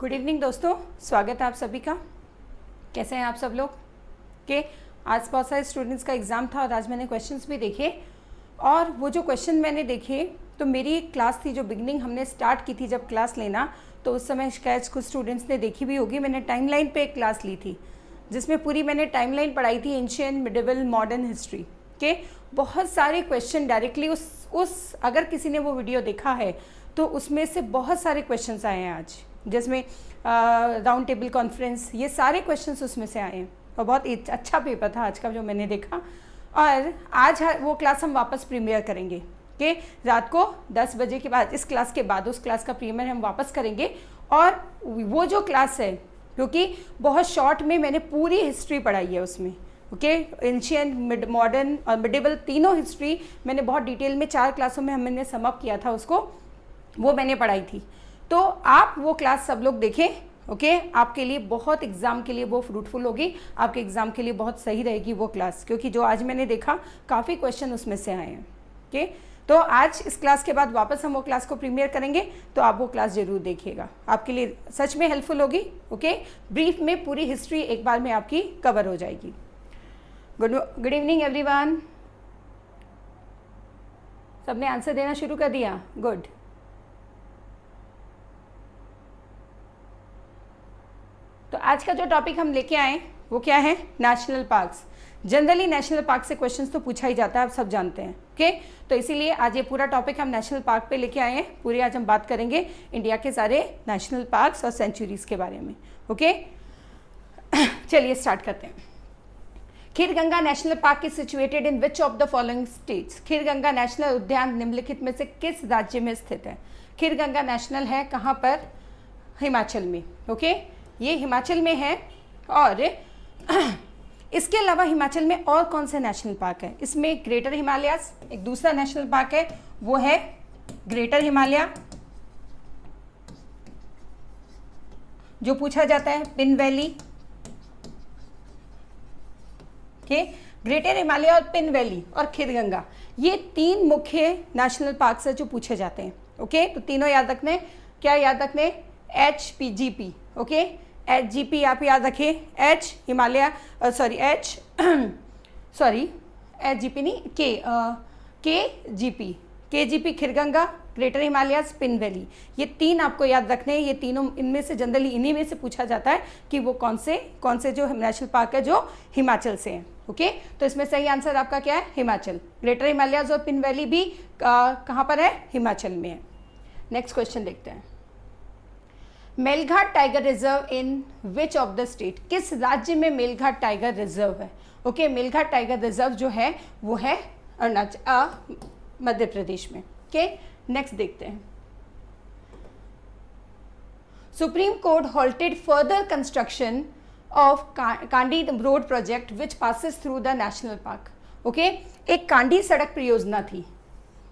Good evening दोस्तों, स्वागत है आप सभी का। कैसे हैं आप सब लोग? आज बहुत सारे स्टूडेंट्स का एग्ज़ाम था और आज मैंने क्वेश्चंस भी देखे और वो जो क्वेश्चन मैंने देखे तो मेरी एक क्लास थी जो बिगनिंग हमने स्टार्ट की थी जब क्लास लेना, तो उस समय शायद कुछ स्टूडेंट्स ने देखी भी होगी। मैंने टाइमलाइन पे एक क्लास ली थी जिसमें पूरी मैंने टाइमलाइन पढ़ाई थी, एंशिएंट, मिडिवल, मॉडर्न हिस्ट्री के बहुत सारे क्वेश्चन डायरेक्टली उस अगर किसी ने वो वीडियो देखा है तो उसमें से बहुत सारे क्वेश्चंस आए हैं आज, जिसमें राउंड टेबल कॉन्फ्रेंस, ये सारे क्वेश्चंस उसमें से आए हैं और बहुत अच्छा पेपर था आज का जो मैंने देखा। और आज वो क्लास हम वापस प्रीमियर करेंगे कि रात को 10 बजे के बाद, इस क्लास के बाद उस क्लास का प्रीमियर हम वापस करेंगे। और वो जो क्लास है, क्योंकि बहुत शॉर्ट में मैंने पूरी हिस्ट्री पढ़ाई है उसमें, ओके, एंशिएंट, मॉडर्न और मिडिवल तीनों हिस्ट्री मैंने बहुत डिटेल में 4 क्लासों में हमने सम अप किया था उसको, वो मैंने पढ़ाई थी। तो आप वो क्लास सब लोग देखें, ओके। आपके लिए बहुत एग्ज़ाम के लिए वो फ्रूटफुल होगी, आपके एग्ज़ाम के लिए बहुत सही रहेगी वो क्लास, क्योंकि जो आज मैंने देखा काफ़ी क्वेश्चन उसमें से आए हैं, ओके। तो आज इस क्लास के बाद वापस हम वो क्लास को प्रीमियर करेंगे, तो आप वो क्लास ज़रूर देखिएगा, आपके लिए सच में हेल्पफुल होगी, ओके। ब्रीफ में पूरी हिस्ट्री एक बार में आपकी कवर हो जाएगी। Good evening everyone. सबने आंसर देना शुरू कर दिया? गुड। तो आज का जो टॉपिक हम लेके आए वो क्या है? National parks. Generally national park से क्वेश्चंस तो पूछा ही जाता है, आप सब जानते हैं, ओके। तो इसीलिए आज ये पूरा टॉपिक हम नेशनल पार्क पे लेके आए हैं। पूरी आज हम बात करेंगे इंडिया के सारे नेशनल पार्क्स और सेंचुरीज के बारे में, ओके। चलिए स्टार्ट करते हैं। Kheerganga national park is situated in which of the following states? Kheerganga national उद्यान निम्नलिखित में से किस राज्य में स्थित है? खीरगंगा नेशनल है कहाँ पर? हिमाचल में, ओके। ये हिमाचल में है। और इसके अलावा हिमाचल में और कौन से नेशनल पार्क है? इसमें ग्रेटर हिमालयाज एक दूसरा नेशनल पार्क है, वो है ग्रेटर हिमालय, जो पूछा जाता है pin valley, okay. Greater Himalaya और पिन वैली और खीरगंगा, ये 3 मुख्य नेशनल पार्क है जो पूछे जाते हैं, ओके। तो तीनों याद रखने, क्या याद रखने? HPGP, okay. HGP आप याद रखिए, H हिमालय, HGP नहीं, KGP Kheerganga, greater Himalayas, pin valley, ये 3 आपको याद रखने हैं। ये तीनों, इनमें से जनरली इन्हीं में से पूछा जाता है कि वो कौन से जो नेशनल पार्क है जो हिमाचल से हैं, ओके। तो इसमें सही आंसर आपका क्या है? हिमाचल। ग्रेटर हिमालयाज और पिन वैली भी कहाँ पर है? हिमाचल में है। नेक्स्ट क्वेश्चन देखते हैं। Melghat tiger reserve in which of the state? किस राज्य में मेलघाट टाइगर रिजर्व है? ओके, मेलघाट टाइगर रिजर्व जो है वो है मध्य प्रदेश में, ओके। नेक्स्ट देखते हैं। Supreme court halted further construction of Kandi road project which passes through the national park, okay. एक कांडी सड़क परियोजना थी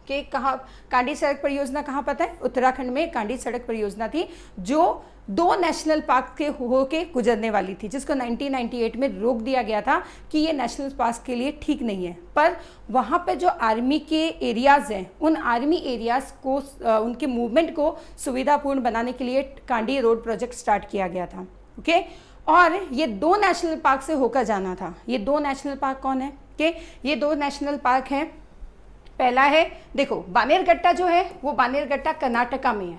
कि कहाँ कांडी सड़क परियोजना कहाँ पता है? उत्तराखंड में कांडी सड़क परियोजना थी जो 2 नेशनल पार्क के होके गुजरने वाली थी, जिसको 1998 में रोक दिया गया था कि ये नेशनल पार्क के लिए ठीक नहीं है। पर वहाँ पे जो आर्मी के एरियाज़ हैं, उन आर्मी एरियाज़ को उनके मूवमेंट को सुविधापूर्ण बनाने के लिए कांडी रोड प्रोजेक्ट स्टार्ट किया गया था, ओके। और ये 2 नेशनल पार्क से होकर जाना था। ये 2 नेशनल पार्क कौन है? कि ये 2 नेशनल पार्क हैं। पहला है, देखो, बानेरघट्टा जो है वो बानेरघट्टा कर्नाटका में है।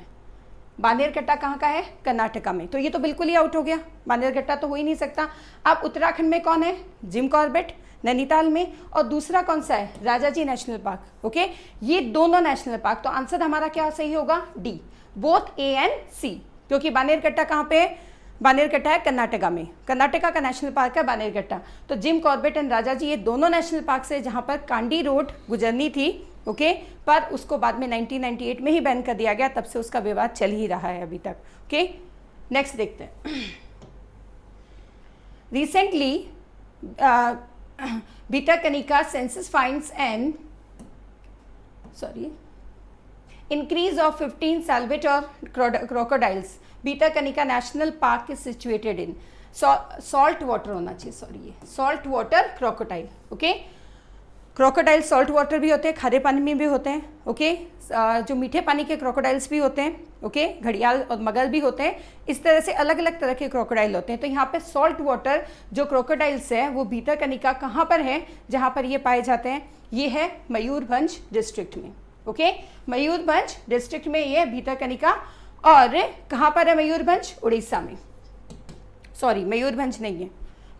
बानेरघट्टा कहाँ का है? कर्नाटका में। तो ये तो बिल्कुल ही आउट हो गया, बानेरघट्टा तो हो ही नहीं सकता। अब उत्तराखंड में कौन है? जिम कॉर्बेट, नैनीताल में। और दूसरा कौन सा है? Rajaji national park, okay. ये दोनों नेशनल पार्क, तो आंसर हमारा क्या सही होगा? D, both A and C, क्योंकि बानेरघट्टा कहाँ पे है? बानेरघट्टा है कर्नाटका में, कर्नाटका का नेशनल पार्क है बानेरघट्टा। तो जिम कॉर्बेट एंड राजाजी ये दोनों नेशनल पार्क से जहाँ पर कांडी रोड गुजरनी थी, ओके। पर उसको बाद में 1998 में ही बैन कर दिया गया, तब से उसका विवाद चल ही रहा है अभी तक, ओके। नेक्स्ट देखते हैं। Recently Bhitarkanika census finds and increase of 15 saltwater crocodiles. Bhitarkanika national park is situated in salt water होना चाहिए, ये salt water crocodile, okay. Crocodile salt water भी होते हैं, खारे पानी में भी होते हैं, ओके। जो मीठे पानी के क्रोकोडाइल्स भी होते हैं, ओके, घड़ियाल और मगर भी होते हैं। इस तरह से अलग अलग तरह के क्रोकोडाइल होते हैं। तो यहाँ पे सॉल्ट वाटर जो क्रोकोडाइल्स है वो भितरकनिका कहाँ पर है, जहाँ पर ये पाए जाते हैं, ये है मयूरभंज डिस्ट्रिक्ट में, ओके। मयूरभंज डिस्ट्रिक्ट में ये भितरकनिका, और कहाँ पर है मयूरभंज, उड़ीसा में। सॉरी, मयूरभंज नहीं है,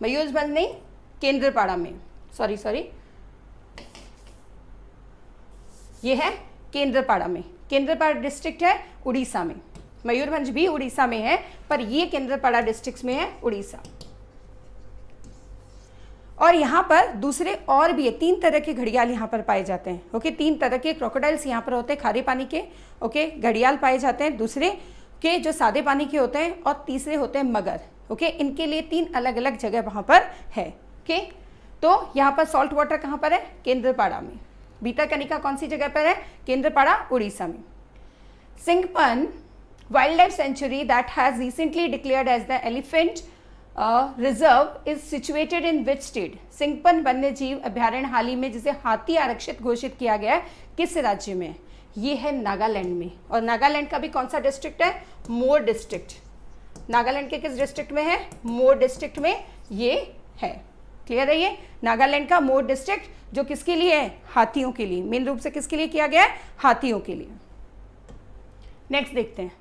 मयूरभंज नहीं, केंद्रपाड़ा में, सॉरी, ये है केंद्रपाड़ा में। केंद्रपाड़ा डिस्ट्रिक्ट है उड़ीसा में। मयूरभंज भी उड़ीसा में है, पर ये केंद्रपाड़ा डिस्ट्रिक्ट में है, उड़ीसा। और यहाँ पर दूसरे और भी है, 3 तरह के घड़ियाल यहाँ पर पाए जाते हैं, ओके। 3 तरह के क्रोकोडाइल्स यहाँ पर होते हैं, खारे पानी के, ओके, घड़ियाल पाए जाते हैं, दूसरे के जो सादे पानी के होते हैं, और तीसरे होते हैं मगर, ओके। इनके लिए 3 अलग अलग जगह वहाँ पर है, ओके। तो यहाँ पर सॉल्ट वाटर कहाँ पर है, केंद्रपाड़ा में। भितरकनिका कौन सी जगह पर है, केंद्रपाड़ा, उड़ीसा में। Singphan wild life sanctuary that has recently declared as the elephant reserve is situated in which state. Singphan वन्य जीव अभ्यारण्य हाल ही में जिसे हाथी आरक्षित घोषित किया गया है, किस राज्य में? ये है नागालैंड में। और नागालैंड का भी कौन सा डिस्ट्रिक्ट है, मोर डिस्ट्रिक्ट। नागालैंड के किस डिस्ट्रिक्ट में है, मोर डिस्ट्रिक्ट में ये है। क्लियर है? ये नागालैंड का मोर डिस्ट्रिक्ट जो किसके लिए है, हाथियों के लिए, मेन रूप से किसके लिए किया गया है, हाथियों के लिए। नेक्स्ट देखते हैं,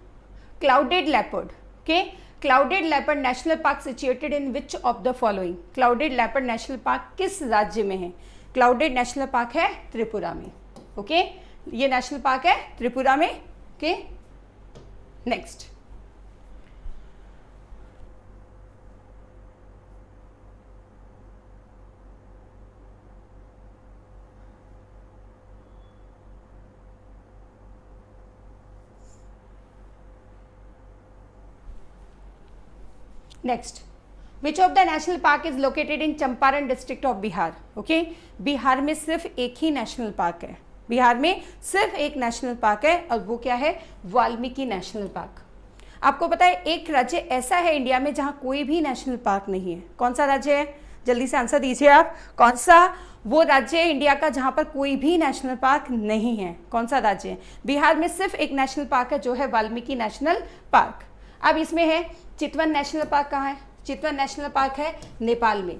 क्लाउडेड लेपर्ड के। Clouded leopard national park situated in which of the following. Clouded leopard national park किस राज्य में है? क्लाउडेड नेशनल पार्क है त्रिपुरा में, ओके। ये नेशनल पार्क है त्रिपुरा में, okay. Next, next, which of the national park is located in Champaran district of Bihar, okay. Bihar में सिर्फ एक ही नेशनल पार्क है, बिहार में सिर्फ एक नेशनल पार्क है, और वो क्या है, वाल्मीकि नेशनल पार्क। आपको पता है एक राज्य ऐसा है इंडिया में जहां कोई भी नेशनल पार्क नहीं है। कौन सा राज्य है, जल्दी से आंसर दीजिए आप। कौन सा वो राज्य है इंडिया का जहां पर कोई भी नेशनल पार्क नहीं है? कौन सा राज्य है? बिहार में सिर्फ एक नेशनल पार्क है जो है वाल्मीकि नेशनल पार्क। अब इसमें है चितवन नेशनल पार्क, कहाँ है? चितवन नेशनल पार्क है नेपाल में,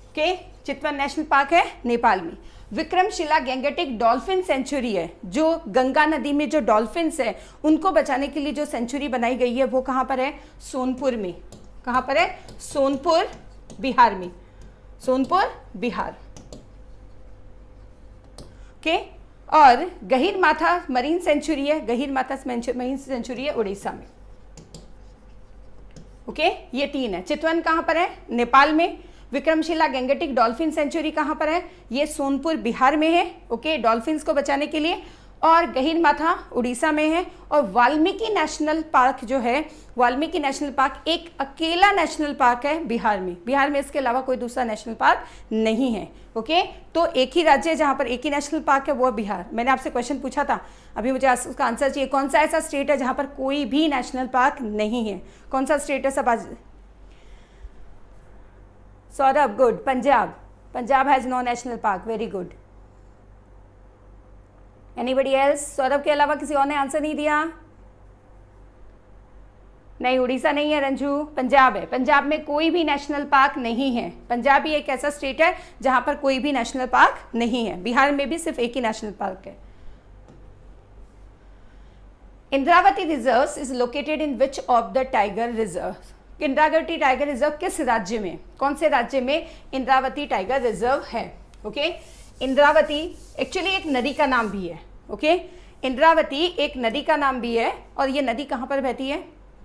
ओके। चितवन नेशनल पार्क है नेपाल में। विक्रमशिला गैंगेटिक डॉल्फिन सेंचुरी है, जो गंगा नदी में जो डॉल्फिन्स है उनको बचाने के लिए जो सेंचुरी बनाई गई है वो कहाँ पर है? सोनपुर में। कहाँ पर है? सोनपुर, बिहार में। सोनपुर, बिहार, ओके। और गहीर माथा मरीन सेंचुरी है, गहीर माथा मरीन सेंचुरी है उड़ीसा में, ओके। ये 3 है। चितवन कहाँ पर है? नेपाल में। विक्रमशिला गैंगेटिक डॉल्फिन सेंचुरी कहाँ पर है? ये सोनपुर, बिहार में है, ओके, डॉल्फिन्स को बचाने के लिए। और गहीर माथा उड़ीसा में है। और वाल्मीकि नेशनल पार्क जो है, वाल्मीकि नेशनल पार्क एक अकेला नेशनल पार्क है बिहार में। बिहार में इसके अलावा कोई दूसरा नेशनल पार्क नहीं है, ओके। तो एक ही राज्य है जहाँ पर एक ही नेशनल पार्क है, वो है बिहार। मैंने आपसे क्वेश्चन पूछा था, अभी मुझे उसका आंसर चाहिए। कौन सा ऐसा स्टेट है जहाँ पर कोई भी नेशनल पार्क नहीं है? कौन सा स्टेट है? सब आज Saurabh, good. Punjab, Punjab has no national park, very good. Anybody else? Saurabh के अलावा किसी और ने आंसर नहीं दिया? नहीं, उड़ीसा नहीं है रंजू, पंजाब है। पंजाब में कोई भी नेशनल पार्क नहीं है। पंजाब ही एक ऐसा स्टेट है जहां पर कोई भी नेशनल पार्क नहीं है। बिहार में भी सिर्फ एक ही नेशनल पार्क है। Indravati reserve is located in which of the tiger reserve. Indravati tiger reserve किस राज्य में, कौन से राज्य में इंद्रावती टाइगर रिजर्व है? ओके, इंद्रावती एक्चुअली एक नदी का नाम भी है, ओके। इंद्रावती एक नदी का नाम भी है, और ये नदी कहाँ पर बहती है?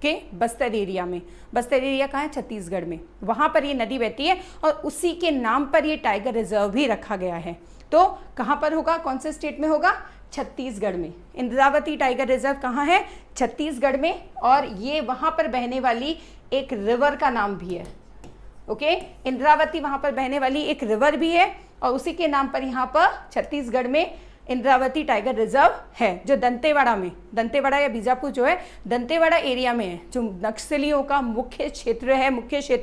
के बस्तर एरिया में। बस्तर एरिया कहाँ है? छत्तीसगढ़ में। वहाँ पर ये नदी बहती है, और उसी के नाम पर ये टाइगर रिजर्व भी रखा गया है। तो कहाँ पर होगा, कौन से स्टेट में होगा? छत्तीसगढ़ में। इंद्रावती टाइगर रिजर्व कहाँ है? छत्तीसगढ़ में। और ये वहाँ पर बहने वाली एक रिवर का नाम भी है, ओके। इंद्रावती वहाँ पर बहने वाली एक रिवर भी है, और उसी के नाम पर यहाँ पर छत्तीसगढ़ में इंद्रावती टाइगर रिजर्व है, जो दंतेवाड़ा में, दंतेवाड़ा या बीजापुर जो है दंतेवाड़ा एरिया में है, जो नक्सलियों का मुख्य क्षेत्र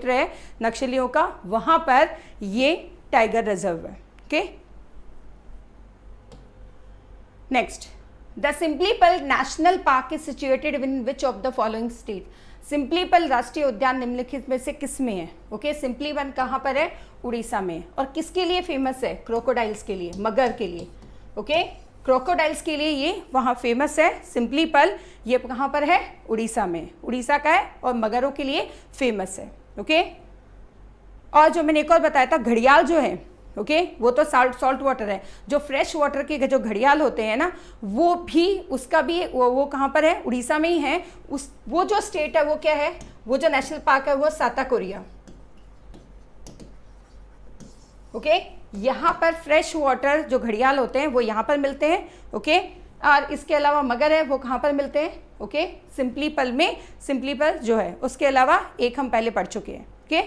है, नक्सलियों का, वहाँ पर ये टाइगर रिजर्व है। Okay, next, the Similipal national park is situated in which of the following state. Similipal राष्ट्रीय उद्यान निम्नलिखित में से किस में है? ओके, सिम्पलीपल कहाँ पर है? उड़ीसा में। और किसके लिए फेमस है? क्रोकोडाइल्स के लिए, मगर के लिए। ओके, क्रोकोडाइल्स के लिए ये वहाँ फेमस है सिम्पलीपल। ये कहाँ पर है? उड़ीसा में, उड़ीसा का है और मगरों के लिए फेमस है। ओके, और जो मैंने एक और बताया था, घड़ियाल जो है, ओके, वो तो सॉल्ट वाटर है। जो फ्रेश वाटर के जो घड़ियाल होते हैं ना, वो भी, उसका भी वो कहाँ पर है? उड़ीसा में ही है। वो जो स्टेट है वो क्या है? वो जो नेशनल पार्क है वो साताकोरिया। ओके, यहाँ पर फ्रेश वाटर जो घड़ियाल होते हैं वो यहाँ पर मिलते हैं। ओके, और इसके अलावा मगर है वो कहाँ पर मिलते हैं? ओके, सिम्पलीपल में, सिम्पलीपल जो है उसके अलावा एक हम पहले पढ़ चुके हैं। ओके,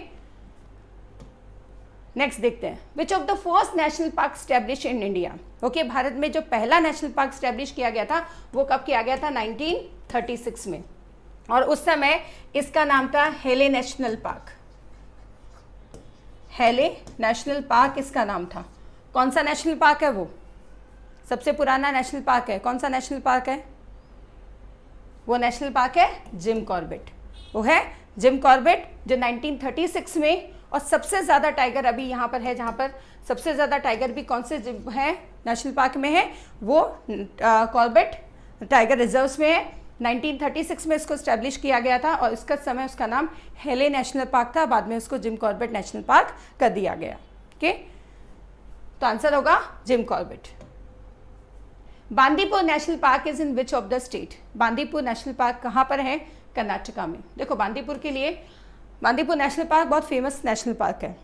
नेक्स्ट देखते हैं, विच of the first national park establish in India. Okay, Bharat में जो पहला नेशनल पार्क स्टैब्लिश किया गया था वो कब किया गया था? 1936 में। और उस समय इसका नाम था हेले नेशनल पार्क। हेले नेशनल पार्क इसका नाम था। कौन सा नेशनल पार्क है वो? सबसे पुराना नेशनल पार्क है। कौन सा नेशनल पार्क है? वो नेशनल पार्क है जिम कॉर्बेट। वो है जिम कॉर्बेट, जो 1936 में। और सबसे ज़्यादा टाइगर अभी यहाँ पर है, जहाँ पर सबसे ज़्यादा टाइगर भी कौन से है नेशनल पार्क में है? वो कॉर्बेट टाइगर रिजर्व्स में है। 1936 में इसको स्टैब्लिश किया गया था और इसका समय उसका नाम हेले नेशनल पार्क था। बाद में उसको जिम कॉर्बेट नेशनल पार्क कर दिया गया। ओके, तो आंसर होगा Jim Corbett. Bandipur national park is in which of the state. Bandipur national park कहाँ पर है? कर्नाटका में। देखो, बांदीपुर के लिए, बांदीपुर नेशनल पार्क बहुत फेमस नेशनल पार्क है,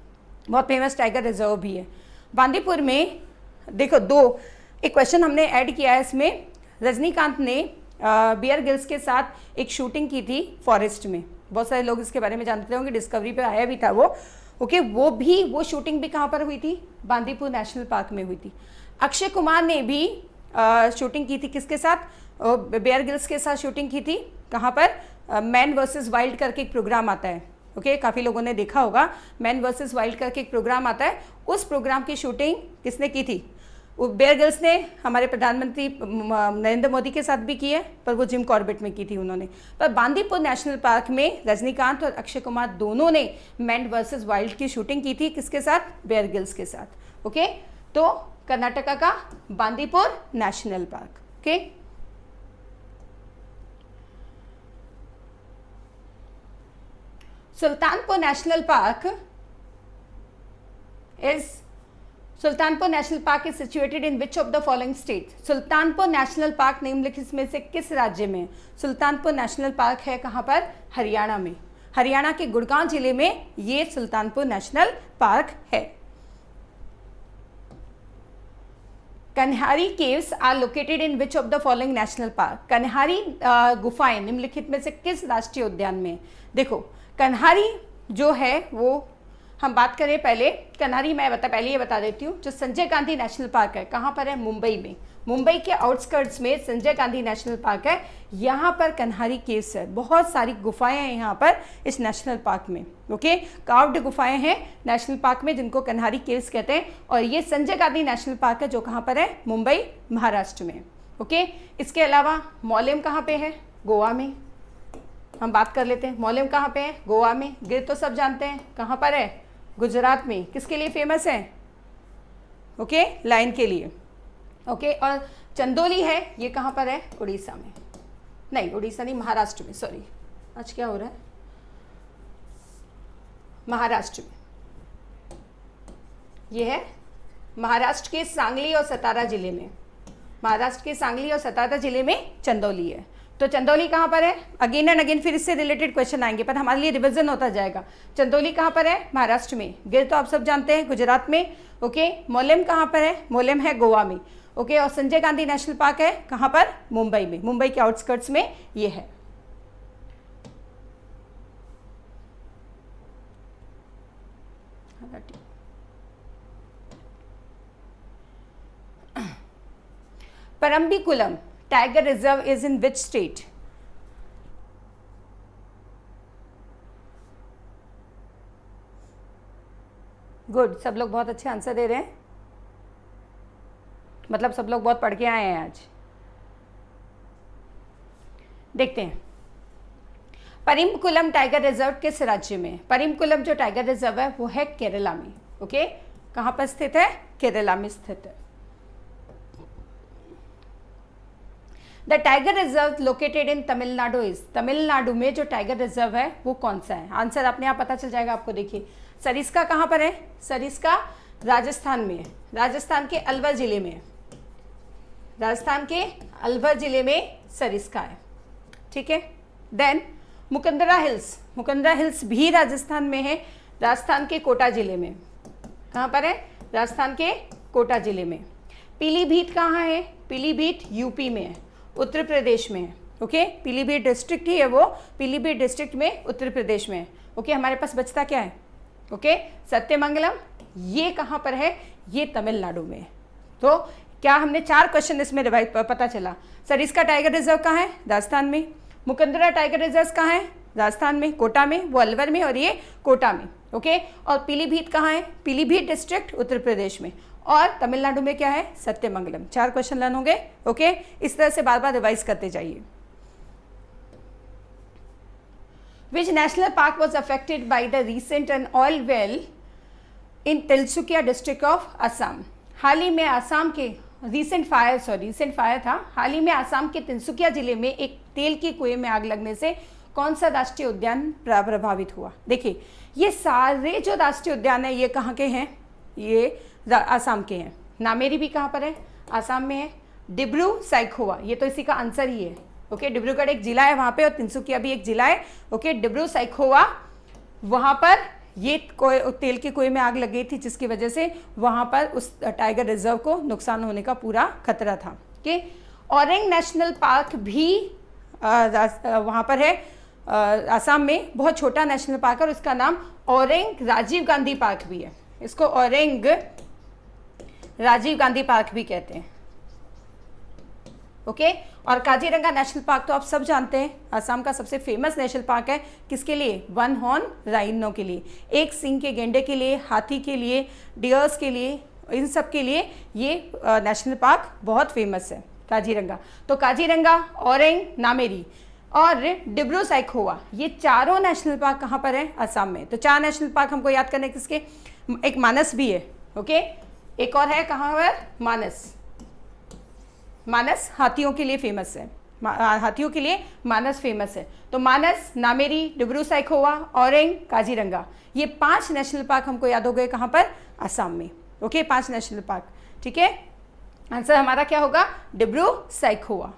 बहुत फेमस टाइगर रिजर्व भी है। बांदीपुर में देखो, एक क्वेश्चन हमने ऐड किया है इसमें। रजनीकांत ने बियर गिल्स के साथ एक शूटिंग की थी फॉरेस्ट में। बहुत सारे लोग इसके बारे में जानते होंगे, डिस्कवरी पे आया भी था वो। ओके, वो शूटिंग भी कहाँ पर हुई थी? बांदीपुर नेशनल पार्क में हुई थी। अक्षय कुमार ने भी शूटिंग की थी, किसके साथ? बियर गिल्स के साथ शूटिंग की थी। कहाँ पर? मैन वर्सेस वाइल्ड करके एक प्रोग्राम आता है। ओके, काफ़ी लोगों ने देखा होगा, मैन वर्सेस वाइल्ड करके एक प्रोग्राम आता है। उस प्रोग्राम की शूटिंग किसने की थी? बियर गिल्स ने हमारे प्रधानमंत्री नरेंद्र मोदी के साथ भी की है, पर वो जिम कॉर्बेट में की थी उन्होंने। पर बांदीपुर नेशनल पार्क में रजनीकांत और अक्षय कुमार दोनों ने मैन वर्सेस वाइल्ड की शूटिंग की थी। किसके साथ? बियर गिल्स के साथ। ओके, तो कर्नाटका का Bandipur national park. Okay, Sultanpur national park is situated in which of the following state. Sultanpur national park निम्नलिखित में से किस राज्य में? सुल्तानपुर नेशनल पार्क है कहाँ पर? हरियाणा में। हरियाणा के गुड़गांव जिले में ये सुल्तानपुर नेशनल पार्क है। Kanheri caves are located in which of the following national park. Kanheri गुफाएं निम्नलिखित में से किस राष्ट्रीय उद्यान में? देखो, कन्हारी जो है वो हम बात करें पहले, कन्हारी मैं पहले ये बता देती हूँ। जो संजय गांधी नेशनल पार्क है कहाँ पर है? मुंबई में। मुंबई के आउटस्कर्ट्स में संजय गांधी नेशनल पार्क है। यहाँ पर कन्हारी केव्स है, बहुत सारी गुफाएं हैं यहाँ पर इस नेशनल पार्क में। ओके, कार्व्ड गुफाएं हैं नेशनल पार्क में, जिनको कन्हारी केव्स कहते हैं। और ये संजय गांधी नेशनल पार्क है जो कहाँ पर है? मुंबई, महाराष्ट्र में। ओके, इसके अलावा मौलेम कहाँ पे है? गोवा में। हम बात कर लेते हैं, मौलेम कहाँ पे है? गोवा में। गिर तो सब जानते हैं, कहाँ पर है? गुजरात में। किसके लिए फेमस है? ओके, लाइन के लिए। ओके, और चंदोली है, ये कहाँ पर है? उड़ीसा में। नहीं, उड़ीसा नहीं, महाराष्ट्र में। सॉरी, आज क्या हो रहा है? महाराष्ट्र में। ये है महाराष्ट्र के सांगली और सतारा जिले में। महाराष्ट्र के सांगली और सतारा जिले में चंदौली है। तो चंदौली कहाँ पर है? अगेन एंड अगेन फिर इससे रिलेटेड क्वेश्चन आएंगे, पर हमारे लिए रिवीजन होता जाएगा। चंदौली कहाँ पर है? महाराष्ट्र में। गिर तो आप सब जानते हैं, गुजरात में। ओके, मोलेम कहाँ पर है? मोलेम है गोवा में। ओके, और संजय गांधी नेशनल पार्क है कहाँ पर? मुंबई में। मुंबई के आउटस्कर्ट्स में ये है। Parambikulam tiger reserve is in which state? Good, सब लोग बहुत अच्छे आंसर दे रहे हैं, मतलब सब लोग बहुत पढ़ के आए हैं आज। देखते हैं, परिमकुलम टाइगर रिजर्व किस राज्य में? परिमकुलम जो टाइगर रिजर्व है वो है केरला में। ओके, कहाँ पर स्थित है? केरला में स्थित है। The tiger reserve located in Tamil Nadu is, Tamil Nadu में जो टाइगर रिजर्व है वो कौन सा है? आंसर अपने आप पता चल जाएगा आपको। देखिए, सरिस्का कहाँ पर है? सरिस्का राजस्थान में है, राजस्थान के अलवर जिले में है, राजस्थान के अलवर जिले में सरिस्का है। ठीक है, then Mukundra hills, Mukundra hills भी राजस्थान में है, राजस्थान के कोटा जिले में। कहाँ पर है? राजस्थान के कोटा जिले में। पीलीभीत कहाँ है? पीलीभीत यूपी में है, उत्तर प्रदेश में है। ओके, पीलीभीत डिस्ट्रिक्ट ही है वो, पीलीभीत डिस्ट्रिक्ट में उत्तर प्रदेश में है। ओके, हमारे पास बचता क्या है? ओके, सत्यमंगलम, ये कहाँ पर है? ये तमिलनाडु में है। तो क्या हमने 4 क्वेश्चन इसमें रिवाइज पता चला। सरिस्का टाइगर रिजर्व कहाँ है? राजस्थान में। मुकंदरा टाइगर रिजर्व कहाँ है? राजस्थान में, कोटा में, वो अलवर में और ये कोटा में। ओके, और पीलीभीत कहाँ है? पीलीभीत डिस्ट्रिक्ट उत्तर प्रदेश में, और तमिलनाडु में क्या है? सत्यमंगलम। 4 क्वेश्चन लर्न होंगे। ओके, इस तरह से बार बार रिवाइज करते जाइए। Which national park was affected by the recent and oil well in Tinsukia district of Assam? हाल ही में आसाम के रीसेंट फायर था, हाल ही में आसाम के तिनसुकिया जिले में एक तेल के कुएं में आग लगने से कौन सा राष्ट्रीय उद्यान प्रभावित हुआ? देखिए, ये सारे जो राष्ट्रीय उद्यान है ये कहाँ के हैं? ये आसाम के हैं। नामेरी भी कहाँ पर है? आसाम में है। डिब्रू साइखोवा, ये तो इसी का आंसर ही है। ओके, डिब्रूगढ़ एक जिला है वहाँ पे और तिनसुकिया भी एक जिला है। ओके, डिब्रू साइखोवा, वहाँ पर ये तेल के कुएं में आग लग गई थी जिसकी वजह से वहाँ पर उस टाइगर रिजर्व को नुकसान होने का पूरा खतरा था। ओके, औरेंग नेशनल पार्क भी वहाँ पर है आसाम में, बहुत छोटा नेशनल पार्क है और उसका नाम औरेंग राजीव गांधी पार्क भी है। इसको औरेंग राजीव गांधी पार्क भी कहते हैं। ओके, और काजीरंगा नेशनल पार्क तो आप सब जानते हैं, असम का सबसे फेमस नेशनल पार्क है। किसके लिए? 1 हॉर्न राइनो के लिए, एक सींग के गेंडे के लिए, हाथी के लिए, डियर्स के लिए, इन सब के लिए ये नेशनल पार्क बहुत फेमस है काजीरंगा। तो काजीरंगा, औरेंग, नामेरी और डिब्रू साइखोवा, ये चारों नेशनल पार्क कहाँ पर है? असम में। तो 4 नेशनल पार्क हमको याद करने किसके? एक मानस भी है। ओके, एक और है कहाँ पर? मानस। मानस हाथियों के लिए फेमस है, हाथियों के लिए मानस फेमस है। तो मानस, नामेरी, डिब्रू साइखोवा, औरेंग, काजीरंगा, ये 5 नेशनल पार्क हमको याद हो गए कहाँ पर? असम में। Okay, 5 national park. ठीक है, आंसर हमारा क्या होगा? Dibru Saikhowa.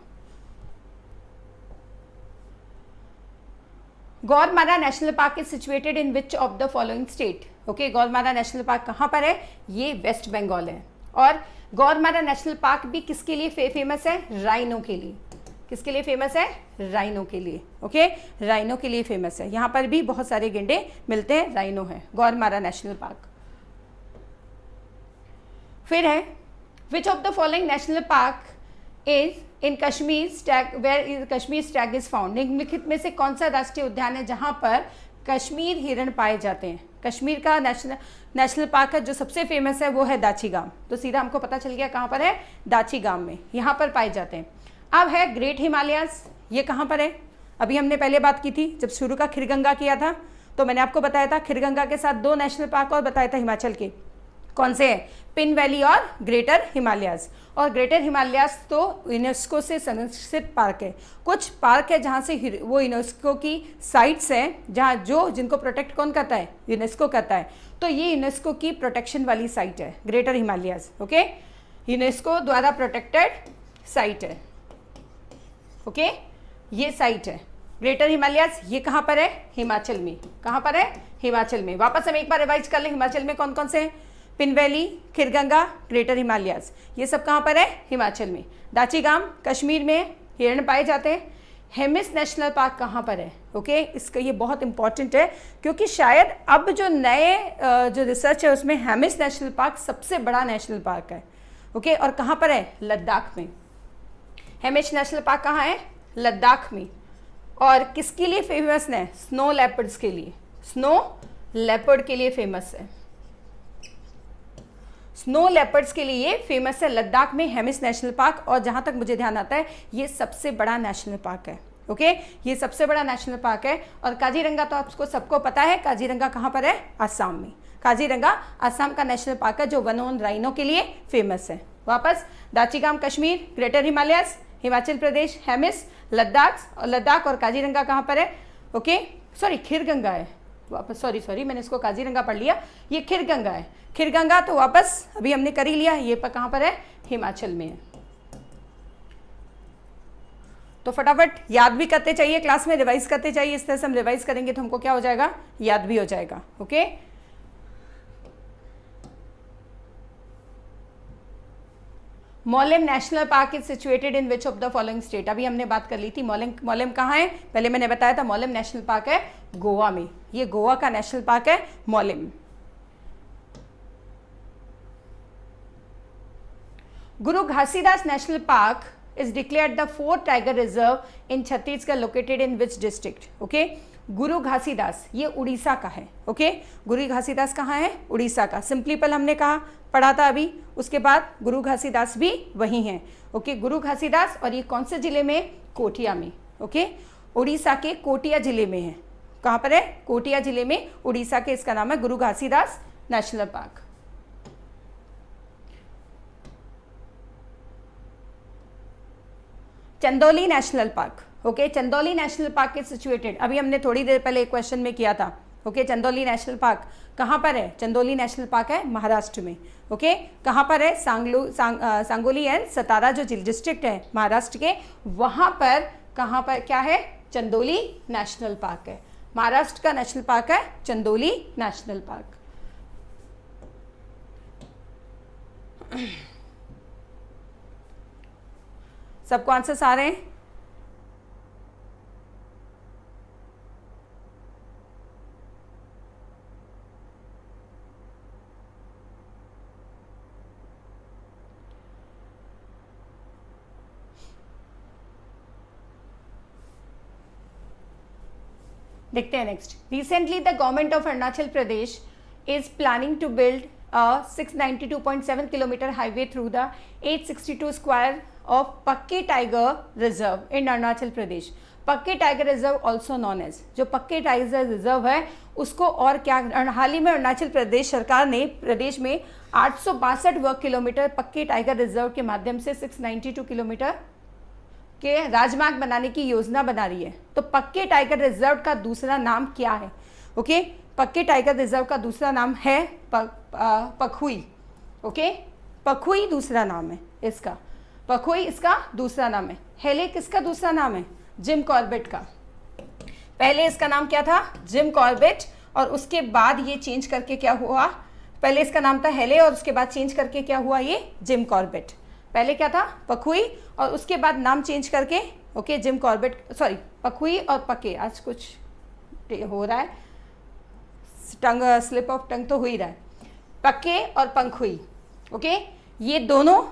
Gorumara national park is situated in which of the following state? Okay, Gorumara national park कहाँ पर है? ये वेस्ट बंगाल है। और गौरमारा नेशनल पार्क भी किसके लिए फेमस है? राइनो के लिए। किसके लिए फेमस है? राइनो के लिए। ओके, राइनो के लिए फेमस है। यहाँ पर भी बहुत सारे गेंडे मिलते हैं, राइनो है गौरमारा नेशनल पार्क। फिर है which of the following national park is in Kashmir stag where Kashmir stag is found? निम्नलिखित में से कौन सा राष्ट्रीय उद्यान है जहाँ पर कश्मीर हिरण पाए जाते हैं? कश्मीर का नेशनल पार्क है जो सबसे फेमस है वो है दाचीगाम। तो सीधा हमको पता चल गया कहाँ पर है? दाचीगाम में, यहाँ पर पाए जाते हैं। अब है ग्रेट हिमालयाज, ये कहाँ पर है? अभी हमने पहले बात की थी जब शुरू का खीरगंगा किया था, तो मैंने आपको बताया था खीरगंगा के साथ 2 नेशनल पार्क और बताया था हिमाचल के। कौन से हैं? पिन वैली और ग्रेटर हिमालयाज। और ग्रेटर हिमालयाज तो यूनेस्को से संरक्षित पार्क है। कुछ पार्क है जहाँ से वो यूनेस्को की साइट्स हैं जहाँ जिनको प्रोटेक्ट कौन करता है? यूनेस्को करता है। तो ये यूनेस्को की प्रोटेक्शन वाली साइट है ग्रेटर हिमालयाज। ओके, यूनेस्को द्वारा प्रोटेक्टेड साइट है। ओके, ये साइट है ग्रेटर हिमालयाज। ये कहाँ पर है? हिमाचल में। कहाँ पर है? हिमाचल में। वापस हम एक बार रिवाइज कर लें, हिमाचल में कौन कौन से हैं? Pin valley, Kheerganga, greater Himalayas, ये सब कहाँ पर है? हिमाचल में। दाचीगाम कश्मीर में हिरण पाए जाते हैं। हेमिस नेशनल पार्क कहाँ पर है? ओके, इसका ये बहुत इंपॉर्टेंट है क्योंकि शायद अब जो नए जो रिसर्च है उसमें हेमिस नेशनल पार्क सबसे बड़ा नेशनल पार्क है। ओके, और कहाँ पर है? लद्दाख में। हेमिस नेशनल पार्क कहाँ है? लद्दाख में। और किसके लिए फेमस है? स्नो लेपर्ड्स के लिए। स्नो लेपर्ड के लिए फेमस है। स्नो लेपर्ड्स के लिए ये फेमस है। लद्दाख में हेमिस नेशनल पार्क, और जहाँ तक मुझे ध्यान आता है ये सबसे बड़ा नेशनल पार्क है। ओके, ये सबसे बड़ा नेशनल पार्क है। और काजीरंगा तो आपको सबको पता है, काजीरंगा कहाँ पर है? असम में। काजीरंगा असम का नेशनल पार्क है जो वन ऑन राइनो के लिए फेमस है। वापस, दाचीगाम कश्मीर, ग्रेटर हिमालयस, हिमाचल प्रदेश, हेमिस, लद्दाख और काजीरंगा कहाँ पर है? ओके, सॉरी खीरगंगा है। वापस सॉरी मैंने इसको काजीरंगा पढ़ लिया, ये खीरगंगा है। खीरगंगा तो वापस अभी हमने कर ही लिया, ये पर कहाँ पर है? हिमाचल में है। तो फटाफट याद भी करते चाहिए, क्लास में रिवाइज करते चाहिए। इस तरह से हम रिवाइज करेंगे तो हमको क्या हो जाएगा? याद भी हो जाएगा। Okay, Mollem national park is situated in which of the following state? अभी हमने बात कर ली थी। मोलेम कहाँ है? पहले मैंने बताया था मोलेम नेशनल पार्क है गोवा में। ये गोवा का नेशनल पार्क है मोलेम। गुरु Ghasidas national park is declared the fourth tiger reserve in Chhattisgarh located in which district? Okay, गुरु घासीदास ये उड़ीसा का है। ओके, गुरु घासीदास कहाँ है? उड़ीसा का। सिंपलीपल हमने कहा पढ़ा था अभी, उसके बाद गुरु घासीदास भी वही हैं। ओके, गुरु घासीदास, और ये कौन से जिले में? कोटिया में। ओके, उड़ीसा के कोटिया जिले में है। कहाँ पर है? कोटिया जिले में, उड़ीसा के। इसका नाम है गुरु Ghasidas national park. Chandauli national park. Okay, Chandauli national park is situated, अभी हमने थोड़ी देर पहले एक क्वेश्चन में किया था। ओके, चंदौली नेशनल पार्क कहाँ पर है? चंदौली नेशनल पार्क है महाराष्ट्र में। ओके, कहाँ पर है? सांगोली एंड सतारा जो डिस्ट्रिक्ट है महाराष्ट्र के, वहाँ पर कहाँ पर क्या है? चंदौली नेशनल पार्क है। महाराष्ट्र का नेशनल पार्क है चंदौली नेशनल पार्क। सबको आंसर्स आ रहे हैं? देखते हैं next. Recently the government of Arunachal Pradesh is planning to build 692.7 kilometre highway through the 862 square of Pakke tiger reserve in Arunachal Pradesh. Pakke tiger reserve also known as, जो पक्के टाइगर रिजर्व है उसको और क्या, हाल ही में अरुणाचल प्रदेश सरकार ने प्रदेश में 862 वर्ग किलोमीटर पक्के टाइगर रिजर्व के माध्यम से 692 किलोमीटर के राजमार्ग बनाने की योजना बना रही है। तो पक्के टाइगर रिजर्व का दूसरा नाम क्या है? ओके, पक्के टाइगर रिजर्व का दूसरा नाम है पखुई। ओके, पखुई दूसरा नाम है इसका, पखुई इसका दूसरा नाम है। हेले किसका दूसरा नाम है? जिम कॉर्बेट का। पहले इसका नाम क्या था? जिम कॉर्बेट, और उसके बाद ये चेंज करके क्या हुआ? पहले इसका नाम था हेले और उसके बाद चेंज करके क्या हुआ? ये जिम कॉर्बेट। पहले क्या था? पखुई, और उसके बाद नाम चेंज करके okay Jim Corbett, sorry Pakhui और पक्के, आज कुछ हो रहा है, टंग स्लिप ऑफ टंग तो हो ही रहा है। पक्के और पंखुई, ओके, ये दोनों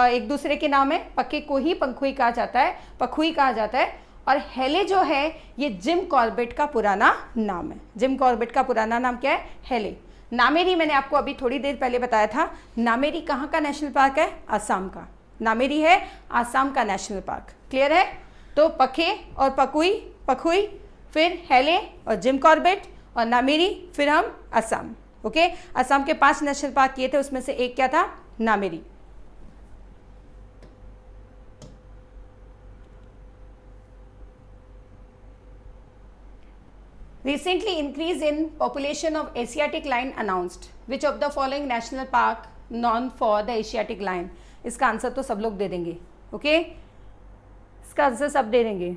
एक दूसरे के नाम है। पक्के को ही पंखुई कहा जाता है, पखुई कहा जाता है, और हेले जो है ये जिम कॉर्बेट का पुराना नाम है। जिम कॉर्बेट का पुराना नाम क्या है? हेले। नामेरी मैंने आपको अभी थोड़ी देर पहले बताया था। नामेरी कहाँ का नेशनल पार्क है? आसाम का। नामेरी है आसाम का नेशनल पार्क। क्लियर है? तो पखे और पखुई, फिर हेले और जिम कॉर्बेट और नामेरी, फिर हम असम। ओके, असम के 5 नेशनल पार्क किए थे, उसमें से एक क्या था? Nameri. Recently increase in population of Asiatic lion announced. Which of the following national park known for the Asiatic lion? इसका आंसर तो सब लोग दे देंगे। ओके, इसका आंसर सब दे देंगे।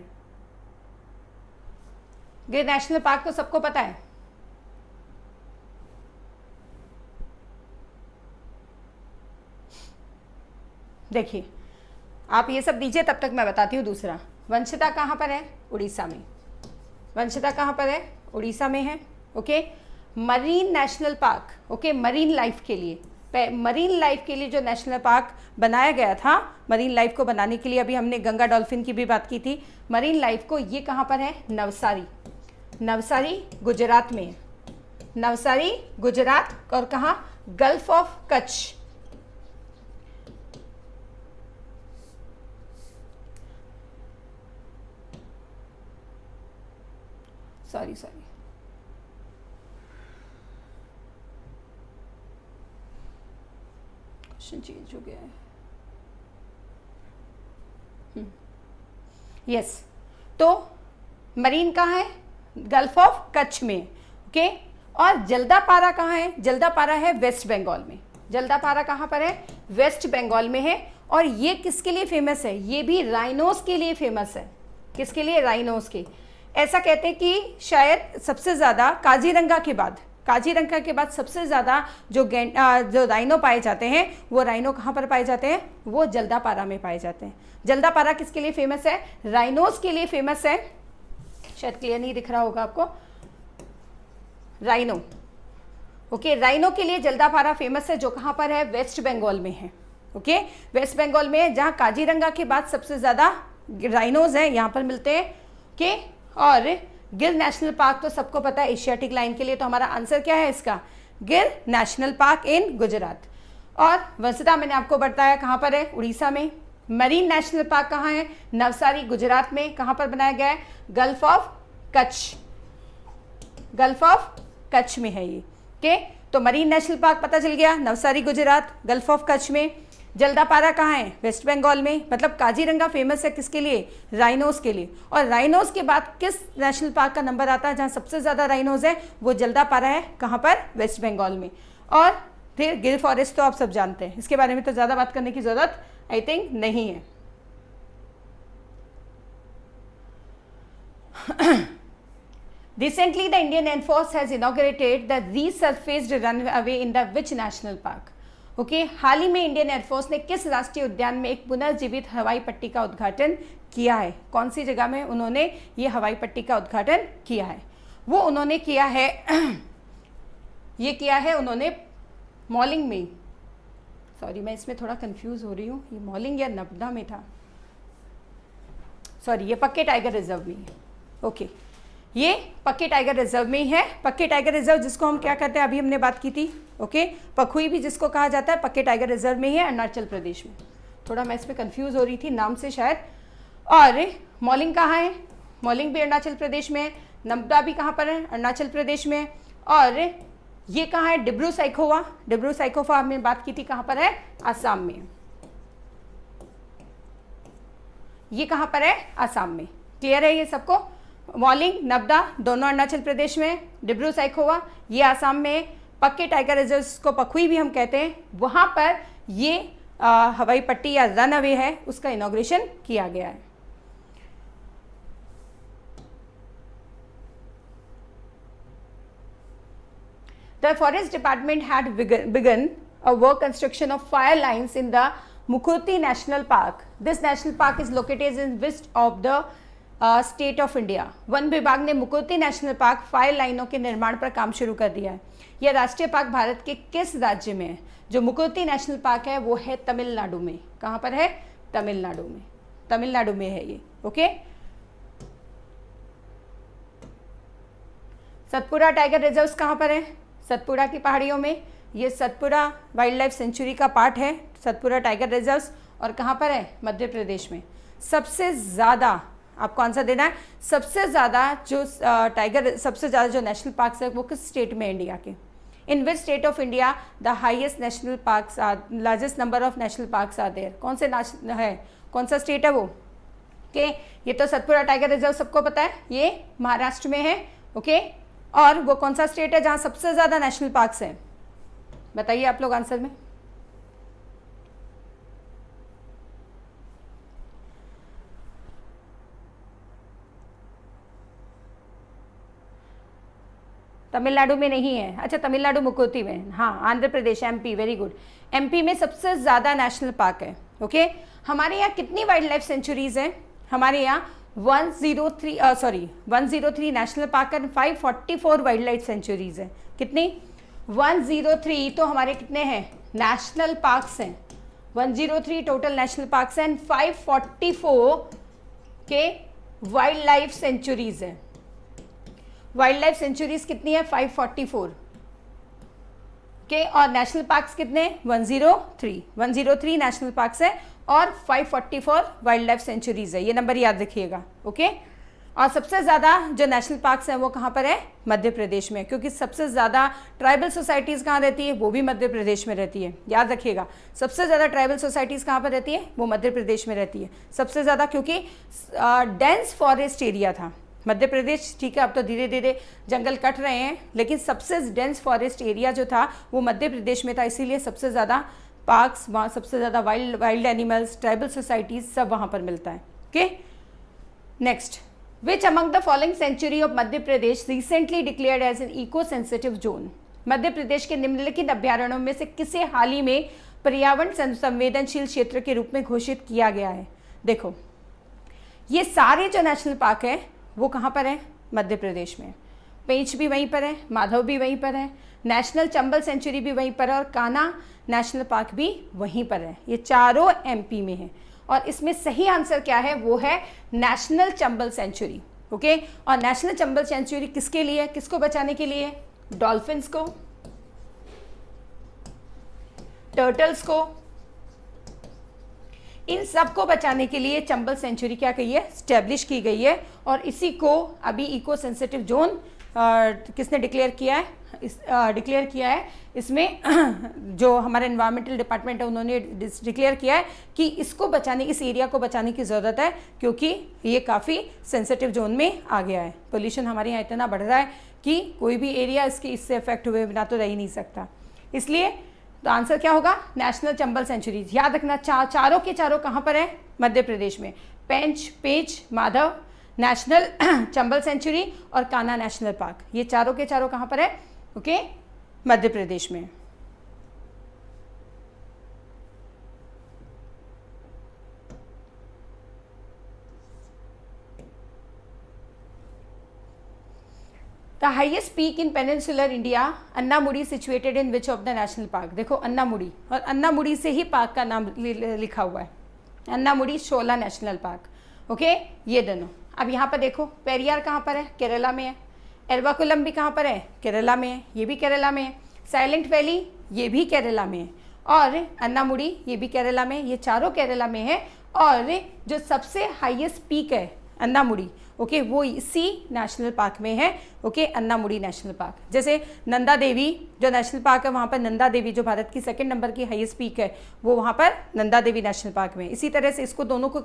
गिर नेशनल पार्क तो सबको पता है। देखिए, आप ये सब दीजिए, तब तक मैं बताती हूँ दूसरा। वंशिता कहाँ पर है? उड़ीसा में। वंशिता कहाँ पर है? उड़ीसा में है। Okay, marine national park, okay, marine life के लिए, मरीन लाइफ के लिए जो नेशनल पार्क बनाया गया था, मरीन लाइफ को बनाने के लिए अभी हमने गंगा डॉल्फिन की भी बात की थी। मरीन लाइफ को ये कहाँ पर है? नवसारी। नवसारी गुजरात में है। नवसारी गुजरात, और कहाँ? Gulf of Kutch, sorry question change हो गया है। यस, तो मरीन कहाँ है? गल्फ ऑफ कच्छ में, ओके। और जल्दापारा कहाँ है? जल्दापारा है वेस्ट बंगाल में। जल्दापारा कहाँ पर है? वेस्ट बंगाल में है। और ये किसके लिए फेमस है? ये भी राइनोस के लिए फेमस है। किसके लिए? राइनोस के। ऐसा कहते हैं कि शायद सबसे ज़्यादा काजीरंगा के बाद सबसे ज़्यादा जो राइनो पाए जाते हैं, वो राइनो कहाँ पर पाए जाते हैं? वो जल्दापारा में पाए जाते हैं। जल्दापारा किसके लिए फेमस है? राइनोस के लिए फेमस है। शायद क्लियर नहीं दिख रहा होगा आपको, राइनो, ओके। राइनो के लिए जल्दापारा फेमस है, जो कहाँ पर है? वेस्ट बंगाल में है, ओके। वेस्ट बंगाल में, जहाँ काजीरंगा के बाद सबसे ज़्यादा राइनोज हैं, यहाँ पर मिलते हैं, ओके। और गिर नेशनल पार्क तो सबको पता है एशियाटिक लाइन के लिए, तो हमारा आंसर क्या है इसका? गिर नेशनल पार्क इन गुजरात। और वंसदा मैंने आपको बताया कहाँ पर है? उड़ीसा में। मरीन नेशनल पार्क कहाँ है? नवसारी गुजरात में। कहाँ पर बनाया गया है? Gulf of Kutch, gulf of Kutch में है ये, ओके। तो मरीन नेशनल पार्क पता चल गया, नवसारी गुजरात, गल्फ ऑफ कच्छ में। जल्दापारा कहाँ है? वेस्ट बंगाल में। मतलब काजीरंगा फेमस है किसके लिए? राइनोस के लिए। और राइनोस के बाद किस नेशनल पार्क का नंबर आता है जहाँ सबसे ज़्यादा राइनोस है? वो जल्दापारा है। कहाँ पर? वेस्ट बंगाल में। और फिर गिर फॉरेस्ट तो आप सब जानते हैं, इसके बारे में तो ज़्यादा बात करने की ज़रूरत आई थिंक नहीं है। Recently, the Indian Air Force has inaugurated the resurfaced runway in the which national park? Okay, हाल ही में इंडियन एयरफोर्स ने किस राष्ट्रीय उद्यान में एक पुनर्जीवित हवाई पट्टी का उद्घाटन किया है? कौन सी जगह में उन्होंने ये हवाई पट्टी का उद्घाटन किया है? वो उन्होंने किया है ये किया है उन्होंने मॉलिंग में। सॉरी, मैं इसमें थोड़ा कंफ्यूज हो रही हूँ, ये मॉलिंग या नब्दा में था। सॉरी, ये पक्के टाइगर रिजर्व में है, ओके। ये पक्के टाइगर रिजर्व में ही है। पक्के टाइगर रिजर्व जिसको हम क्या कहते हैं, अभी हमने बात की थी, ओके। पखुई भी जिसको कहा जाता है, पक्के टाइगर रिजर्व में ही है, अरुणाचल प्रदेश में। थोड़ा मैं इसमें कंफ्यूज हो रही थी नाम से शायद। और मॉलिंग कहाँ है? मॉलिंग भी अरुणाचल प्रदेश में है। नब्दा भी कहाँ पर है? अरुणाचल प्रदेश में। और ये कहाँ है? डिब्रू साइखोवा। डिब्रू साइखोवा हमने बात की थी, कहाँ पर है? आसाम में। ये कहाँ पर है? आसाम में। क्लियर है ये सबको? मॉलिंग, नब्दा दोनों अरुणाचल प्रदेश में, डिब्रू साइखोवा ये आसाम में। पक्के टाइगर रिजर्व को पखुई भी हम कहते हैं, वहाँ पर ये हवाई पट्टी या रन अवे है, उसका इनॉग्रेशन किया गया है। The forest department had begun a work construction of fire lines in the Mukurti National Park. This national park is located in west of the state of India. One विभाग ने Mukurthi national park fire लाइनों के निर्माण पर काम शुरू कर दिया है। यह राष्ट्रीय पार्क भारत के किस राज्य में है? जो मुकुर्ती नेशनल पार्क है वो है तमिलनाडु में। कहाँ पर है? तमिलनाडु में। तमिलनाडु में है ये, ओके। सतपुड़ा टाइगर रिजर्व कहाँ पर है? सतपुड़ा की पहाड़ियों में। ये सतपुड़ा वाइल्ड लाइफ सेंचुरी का पार्ट है, सतपुड़ा टाइगर रिजर्व। और कहाँ पर है? मध्य प्रदेश में। सबसे ज़्यादा आपको आंसर देना है, सबसे ज़्यादा जो सबसे ज़्यादा जो नेशनल पार्क्स है वो किस स्टेट में? इंडिया के। In which state of India the highest national parks are, largest number of national parks are there? कौन से है, कौन सा स्टेट है वो? ओके, ये तो सतपुड़ा टाइगर रिजर्व सबको पता है, ये महाराष्ट्र में है, ओके। और वो कौन सा स्टेट है जहाँ सबसे ज़्यादा नेशनल पार्क्स हैं? बताइए आप लोग आंसर में। तमिलनाडु में नहीं है। अच्छा, तमिलनाडु मुकुर्ती में, हाँ। Andhra Pradesh, MP, very good. MP में सबसे ज़्यादा नेशनल पार्क है, ओके। हमारे यहाँ कितनी वाइल्ड लाइफ सेंचुरीज हैं? हमारे यहाँ 103 national park and 544 wild life sanctuaries हैं। कितनी? 103 तो हमारे कितने हैं? नेशनल पार्क्स हैं। 103 टोटल नेशनल पार्क्स एंड 544 के वाइल्ड लाइफ सेंचुरीज हैं। वाइल्ड लाइफ सेंचुरीज कितनी है? 544। के और नेशनल पार्क्स कितने 103 नेशनल पार्क्स है और 544 वाइल्ड लाइफ सेंचुरीज है, ये नंबर याद रखिएगा। ओके, और सबसे ज़्यादा जो नेशनल पार्क्स हैं वो कहाँ पर है, मध्य प्रदेश में, क्योंकि सबसे ज़्यादा ट्राइबल सोसाइटीज़ कहाँ रहती है, वो भी मध्य प्रदेश में रहती है, याद रखिएगा। सबसे ज़्यादा ट्राइबल सोसाइटीज़ कहाँ पर रहती है, वो मध्य प्रदेश में रहती है सबसे ज़्यादा, क्योंकि डेंस फॉरेस्ट एरिया था मध्य प्रदेश। ठीक है, अब तो धीरे धीरे जंगल कट रहे हैं, लेकिन सबसे डेंस फॉरेस्ट एरिया जो था वो मध्य प्रदेश में था, इसीलिए सबसे ज़्यादा पार्क्स वहाँ, सबसे ज़्यादा वाइल्ड एनिमल्स, ट्राइबल सोसाइटीज़ सब वहाँ पर मिलता है। Okay, next, which among the following sanctuary of Madhya Pradesh recently declared as an eco sensitive zone. Madhya Pradesh के निम्नलिखित अभ्यारण्यों में से किसे हाल ही में पर्यावरण संवेदनशील क्षेत्र के रूप में घोषित किया गया है। देखो, ये सारे जो नेशनल पार्क है वो कहाँ पर है, मध्य प्रदेश में। पेंच भी वहीं पर है, माधव भी वहीं पर है, नेशनल चंबल सेंचुरी भी वहीं पर है और कान्हा नेशनल पार्क भी वहीं पर है। ये चारों एमपी में है और इसमें सही आंसर क्या है, वो है नेशनल चंबल सेंचुरी। ओके, और नेशनल चंबल सेंचुरी किसके लिए, किसको बचाने के लिए, डॉल्फिन्स को, टर्टल्स को, इन सब को बचाने के लिए चंबल सेंचुरी क्या कही है, स्टैब्लिश की गई है। और इसी को अभी इको सेंसिटिव जोन किसने डिक्लेयर किया है, इसमें जो हमारा एनवायरमेंटल डिपार्टमेंट है उन्होंने डिक्लेयर किया है कि इसको बचाने, इस एरिया को बचाने की ज़रूरत है, क्योंकि ये काफ़ी सेंसिटिव जोन में आ गया है। पोल्यूशन हमारे यहाँ इतना बढ़ रहा है कि कोई भी एरिया इससे अफेक्ट हुए बिना तो रह ही नहीं सकता। इसलिए तो आंसर क्या होगा, नेशनल चंबल सेंचुरीज। याद रखना, चारों के चारों कहाँ पर है, मध्य प्रदेश में। पेंच, माधव, नेशनल चंबल सेंचुरी और कान्हा नेशनल पार्क, ये चारों के चारों कहाँ पर है, ओके, मध्य प्रदेश में। The highest peak in peninsular India, Anamudi, situated in which of the national park. देखो अन्नामुडी, और अन्नामुडी से ही पार्क का नाम लिखा हुआ है, अन्नामुडी शोला नेशनल पार्क। ओके, ये दोनों। अब यहाँ पर देखो, पेरियार कहाँ पर है, केरला में है। एर्वाकुलम भी कहाँ पर है, केरला में है, ये भी केरला में है। साइलेंट वैली, ये भी केरला में है। और अन्नामुडी, ये भी केरला में, ये चारों केरला में है। और जो सबसे हाईएस्ट पीक है अन्नामुडी, ओके, वो इसी नेशनल पार्क में है। Okay, Anamudi national park. जैसे नंदा देवी जो नेशनल पार्क है, वहाँ पर नंदा देवी जो भारत की सेकंड नंबर की हाईएस्ट पीक है, वो वहाँ पर नंदा देवी नेशनल पार्क में। इसी तरह से इसको दोनों को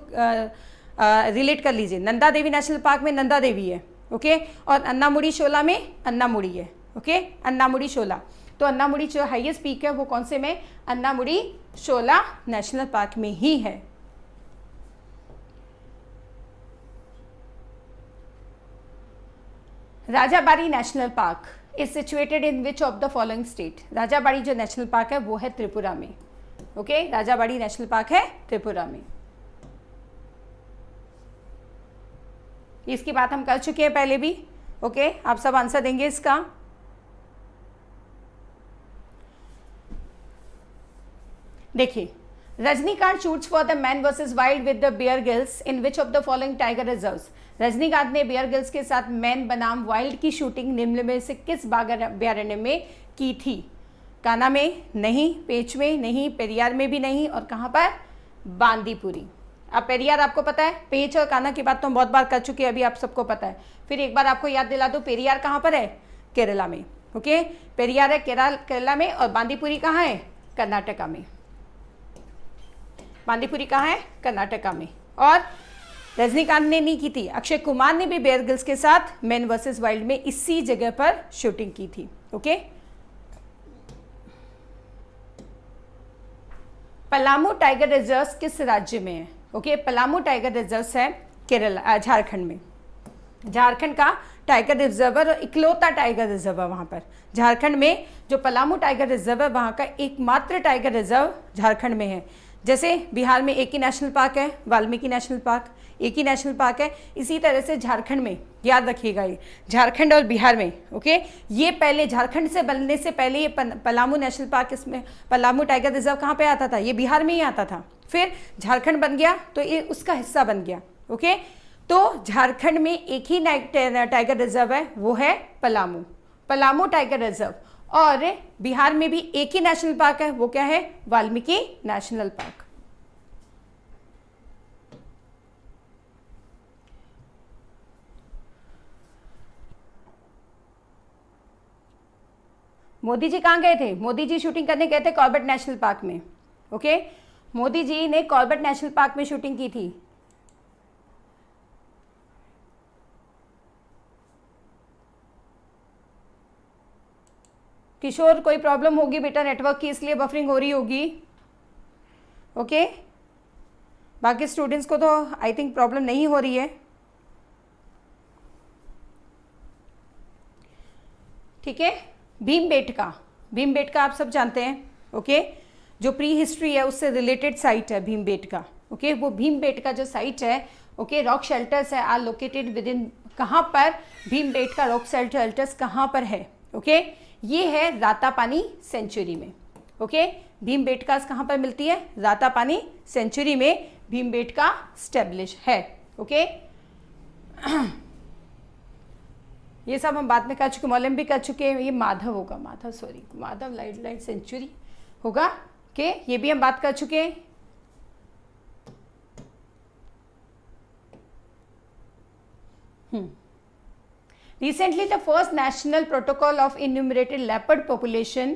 रिलेट कर लीजिए। नंदा देवी नेशनल पार्क में नंदा देवी है, ओके, और अन्नामुडी शोला में अन्नामुडी है। ओके, अन्नामुडी शोला, तो अन्नामुडी जो हाईएस्ट पीक है वो कौन से में, अन्नामुडी शोला नेशनल पार्क में ही है। Rajabari national park is situated in which of the following state. Rajabari जो नेशनल पार्क है वो है त्रिपुरा में। ओके, राजाबाड़ी नेशनल पार्क है त्रिपुरा में। इसकी बात हम कर चुके हैं पहले भी। ओके, आप सब आंसर देंगे इसका। देखिए, Rajinikanth shoots for the man versus wild with the Bear Grylls in which of the following tiger reserves. Rajinikanth ने बियर गिल्स के साथ मैन बनाम वाइल्ड की शूटिंग निम्न में से किस अभयारण्य में की थी। कान्हा में नहीं, पेंच में नहीं, पेरियार में भी नहीं, और कहाँ पर, बांदीपुरी। अब पेरियार आपको पता है, पेंच और कान्हा की बात तो हम बहुत बार कर चुके हैं, अभी आप सबको पता है। फिर एक बार आपको याद दिला दो, पेरियार कहाँ पर है, केरला में। ओके, पेरियार है केरला में, और बांदीपुरी कहाँ है, कर्नाटका में। बांदीपुरी कहाँ है, कर्नाटका में। और रजनीकांत ने नहीं की थी, अक्षय कुमार ने भी बियर गिल्स के साथ मैन वर्सेस वाइल्ड में इसी जगह पर शूटिंग की थी। ओके, पलामू टाइगर रिजर्व किस राज्य में है। ओके, पलामू टाइगर रिजर्व है केरला, झारखंड में। झारखंड का टाइगर रिजर्व और इकलौता टाइगर रिजर्व है वहाँ पर। झारखंड में जो पलामू टाइगर रिजर्व है, वहाँ का एकमात्र टाइगर रिजर्व झारखंड में है। जैसे बिहार में एक ही नेशनल पार्क है, वाल्मीकि नेशनल पार्क, एक ही नेशनल पार्क है, इसी तरह से झारखंड में, याद रखिएगा ये, झारखंड और बिहार में। ओके, ये पहले झारखंड से बनने से पहले ये पलामू नेशनल पार्क, इसमें पलामू टाइगर रिजर्व कहाँ पे आता था, ये बिहार में ही आता था। फिर झारखंड बन गया तो ये उसका हिस्सा बन गया। ओके, तो झारखंड में एक ही टाइगर रिजर्व है, वो है पलामू टाइगर रिजर्व। और बिहार में भी एक ही नेशनल पार्क है, वो क्या है, वाल्मीकि नेशनल पार्क। मोदी जी कहाँ गए थे? मोदी जी शूटिंग करने गए थे कॉर्बेट नेशनल पार्क में। ओके, मोदी जी ने कॉर्बेट नेशनल पार्क में शूटिंग की थी। किशोर, कोई प्रॉब्लम होगी बेटा नेटवर्क की, इसलिए बफरिंग हो रही होगी। ओके, बाकी स्टूडेंट्स को तो आई थिंक प्रॉब्लम नहीं हो रही है। ठीक है, भीमबेटका, भीमबेटका आप सब जानते हैं। ओके, जो प्री हिस्ट्री है उससे रिलेटेड साइट है भीमबेटका। ओके, वो भीमबेटका जो साइट है, ओके, रॉक शेल्टर्स है, आर लोकेटेड विद इन, कहाँ पर भीमबेटका रॉक शेल्टर्स कहाँ पर है? ओके, ये है रातापानी सेंचुरी में। ओके, भीमबेटका कहाँ पर मिलती है? रातापानी सेंचुरी में भीमबेटका स्टेब्लिश है। ओके, ये सब हम बाद में कर चुके, मौलम भी कर चुके हैं। ये माधव होगा, Madhav, sorry, Madhav light century होगा। ओके, ये भी हम बात कर चुके हैं। Recently, the first national protocol of enumerated leopard population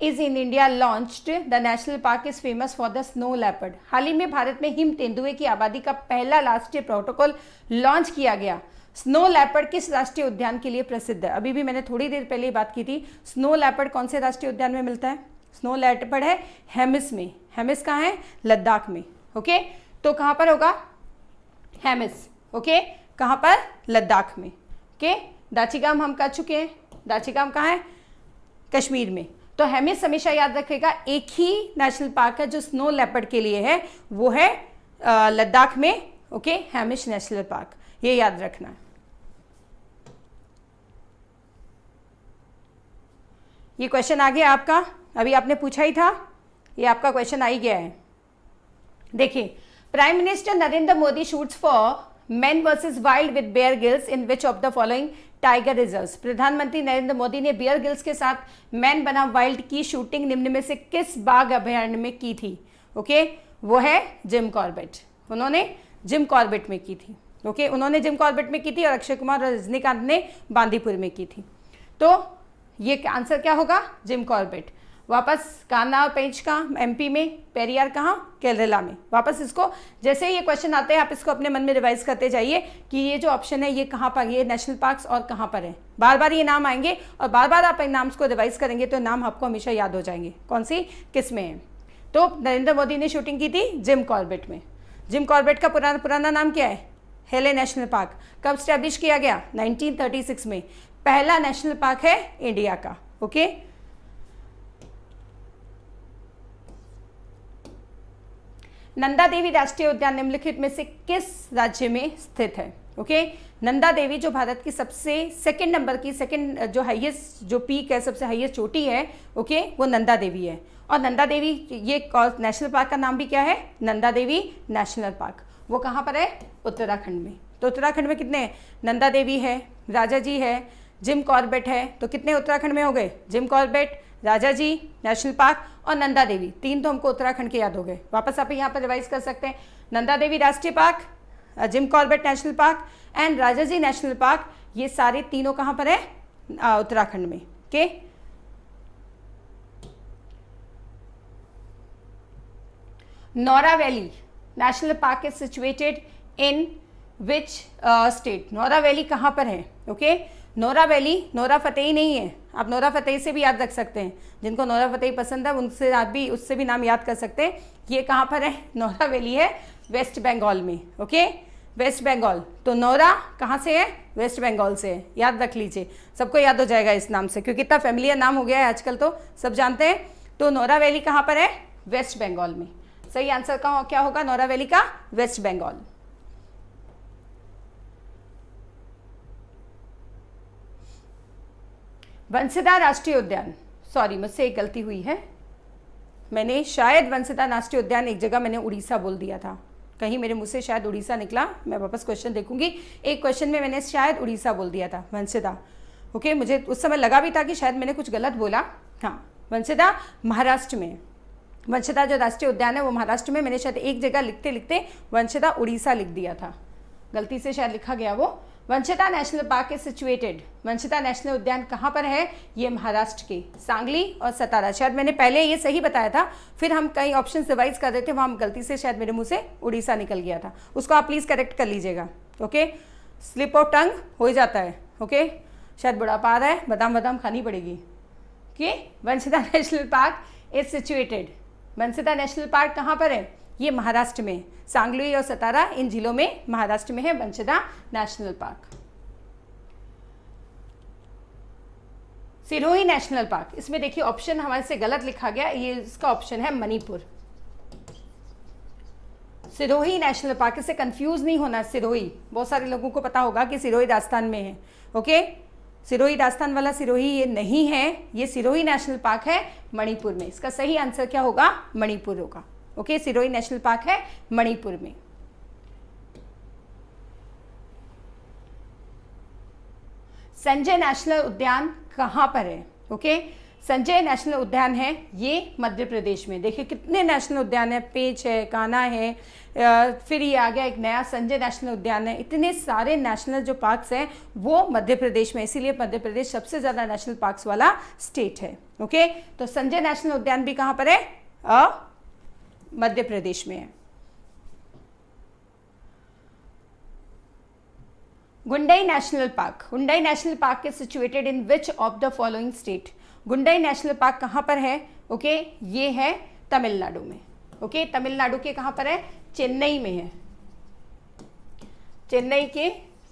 is in India launched. The national park is famous for the snow leopard. हाल ही में भारत में हिम तेंदुए की आबादी का पहला राष्ट्रीय प्रोटोकॉल लॉन्च किया गया। स्नो लेपर्ड किस राष्ट्रीय उद्यान के लिए प्रसिद्ध है? अभी भी मैंने थोड़ी देर पहले बात की थी। स्नो लेपर्ड कौन से राष्ट्रीय उद्यान में मिलता है? स्नो लेपर्ड है हेमिस में। हेमिस कहाँ है? लद्दाख में। ओके, तो कहाँ पर होगा? हेमिस। ओके, कहाँ पर? लद्दाख में। ओके, दाचीगाम हम कर चुके हैं। दाचीगाम कहाँ है? कश्मीर में। तो हेमिस हमेशा याद रखेगा, एक ही नेशनल पार्क है जो स्नो लेपर्ड के लिए है, वो है लद्दाख में। ओके, हेमिस नेशनल पार्क, ये याद रखना है। ये क्वेश्चन आ गया आपका, अभी आपने पूछा ही था, ये आपका क्वेश्चन आ ही गया है। देखिए, prime minister Narendra Modi shoots for man versus wild with Bear Grylls in which of the following tiger reserves? प्रधानमंत्री नरेंद्र मोदी ने बेयर गिल्स के साथ मैन बना वाइल्ड की शूटिंग निम्न में से किस बाघ अभयारण्य में की थी? ओके, वो है जिम कॉर्बेट। उन्होंने जिम कॉर्बेट में की थी। ओके, उन्होंने जिम कॉर्बेट में की थी और अक्षय कुमार और रजनीकांत ने बांदीपुर में की थी। तो ये आंसर क्या होगा? Jim Corbett. वापस कान्हा और पेंच का एमपी में, पेरियार कहाँ? केरला में। वापस इसको जैसे ही ये क्वेश्चन आते हैं आप इसको अपने मन में रिवाइज करते जाइए कि ये जो ऑप्शन है ये कहाँ पर, ये नेशनल पार्क्स और कहाँ पर है। बार बार ये नाम आएंगे और बार बार आप इन नाम को रिवाइज करेंगे तो नाम आपको हमेशा याद हो जाएंगे कौन सी किस में है। तो नरेंद्र मोदी ने शूटिंग की थी जिम कॉर्बेट में। जिम कॉर्बेट का पुराना नाम क्या है? हेले नेशनल पार्क। कब स्टैब्लिश किया गया? 1936 में। पहला नेशनल पार्क है इंडिया का। ओके, नंदा देवी राष्ट्रीय उद्यान निम्नलिखित में से किस राज्य में स्थित है? ओके, नंदा देवी जो भारत की सबसे सेकंड नंबर की जो हाईएस्ट जो पीक है, सबसे हाईएस्ट चोटी है, ओके, वो नंदा देवी है। और नंदा देवी ये नेशनल पार्क का नाम भी क्या है? Nanda Devi national park. वो कहाँ पर है? उत्तराखंड में। तो उत्तराखंड में कितने हैं? नंदा देवी है, राजा जी है, जिम कॉर्बेट है। तो कितने उत्तराखंड में हो गए? जिम कॉर्बेट, राजा जी नेशनल पार्क और नंदा देवी। तीन तो हमको उत्तराखंड के याद हो गए। वापस आप यहाँ पर रिवाइज कर सकते हैं। नंदा देवी राष्ट्रीय park, Jim Corbett national park and Rajaji national park, ये सारे तीनों कहाँ पर है? उत्तराखंड में। Okay, Neora valley national park is situated in which state? Neora valley कहाँ पर है? ओके, नौरा वैली नौरा फतेही नहीं है। आप नौरा फतेही से भी याद रख सकते हैं। जिनको नौरा फतेही पसंद है उनसे आप भी उससे भी नाम याद कर सकते हैं। ये कहाँ पर है? नौरा वैली है वेस्ट बंगाल में। ओके, वेस्ट बंगाल। तो नौरा कहाँ से है? वेस्ट बंगाल से है। याद रख लीजिए, सबको याद हो जाएगा इस नाम से क्योंकि इतना फैमिलियर नाम हो गया है आजकल, तो सब जानते हैं। तो नौरा वैली कहाँ पर है? वेस्ट बंगाल में। सही आंसर का क्या होगा? नौरा वैली का वेस्ट बंगाल। वंशिदा राष्ट्रीय उद्यान, सॉरी मुझसे एक गलती हुई है, मैंने शायद वंशिदा राष्ट्रीय उद्यान एक जगह मैंने उड़ीसा बोल दिया था, कहीं मेरे मुंह से शायद उड़ीसा निकला। मैं वापस क्वेश्चन देखूंगी। एक क्वेश्चन में मैंने शायद उड़ीसा बोल दिया था। वंशिदा ओके, मुझे उस समय लगा भी था कि शायद मैंने कुछ गलत बोला। हाँ, वंशिता महाराष्ट्र में, वंशिता जो राष्ट्रीय उद्यान है वो महाराष्ट्र में, मैंने शायद एक जगह लिखते लिखते वंशिता उड़ीसा लिख दिया था, गलती से शायद लिखा गया वो। Vanshita national park is situated, Vanshita national उद्यान कहाँ पर है? ये महाराष्ट्र के सांगली और सतारा। शायद मैंने पहले ये सही बताया था, फिर हम कई ऑप्शन रिवाइज कर रहे थे, वहाँ गलती से शायद मेरे मुंह से उड़ीसा निकल गया था, उसको आप प्लीज़ करेक्ट कर लीजिएगा। ओके, स्लिप ऑफ टंग हो जाता है। ओके, शायद बुढ़ापा आ रहा है, बादाम बादाम खानी पड़ेगी। कि Vanshita national park is situated, Vanshita national park कहाँ पर है? ये महाराष्ट्र में, सांगली और सतारा इन जिलों में महाराष्ट्र में है Vanshita national park. Sirohi national park, इसमें देखिए ऑप्शन हमारे से गलत लिखा गया, ये इसका ऑप्शन है मणिपुर। सिरोही नेशनल पार्क, इससे कंफ्यूज नहीं होना। सिरोही, बहुत सारे लोगों को पता होगा कि सिरोही राजस्थान में है। ओके, सिरोही राजस्थान वाला सिरोही ये नहीं है, ये सिरोही नेशनल पार्क है मणिपुर में। इसका सही आंसर क्या होगा? मणिपुर होगा। ओके, सिरोही नेशनल पार्क है मणिपुर में। संजय नेशनल उद्यान कहाँ पर है? ओके, संजय नेशनल उद्यान है ये मध्य प्रदेश में। देखिए कितने नेशनल उद्यान है, पेंच है, कान्हा है, फिर ये आ गया एक नया संजय नेशनल उद्यान है। इतने सारे नेशनल जो पार्क्स हैं वो मध्य प्रदेश में, इसीलिए मध्य प्रदेश सबसे ज़्यादा नेशनल पार्क्स वाला स्टेट है। ओके, तो संजय नेशनल उद्यान भी कहाँ पर है? मध्य प्रदेश में है। गुंडई नेशनल पार्क, गुंडई national park is situated in which of the following state? गुंडई नेशनल पार्क कहाँ पर है? ओके, ये है तमिलनाडु में। ओके, तमिलनाडु के कहाँ पर है? चेन्नई में है। चेन्नई के,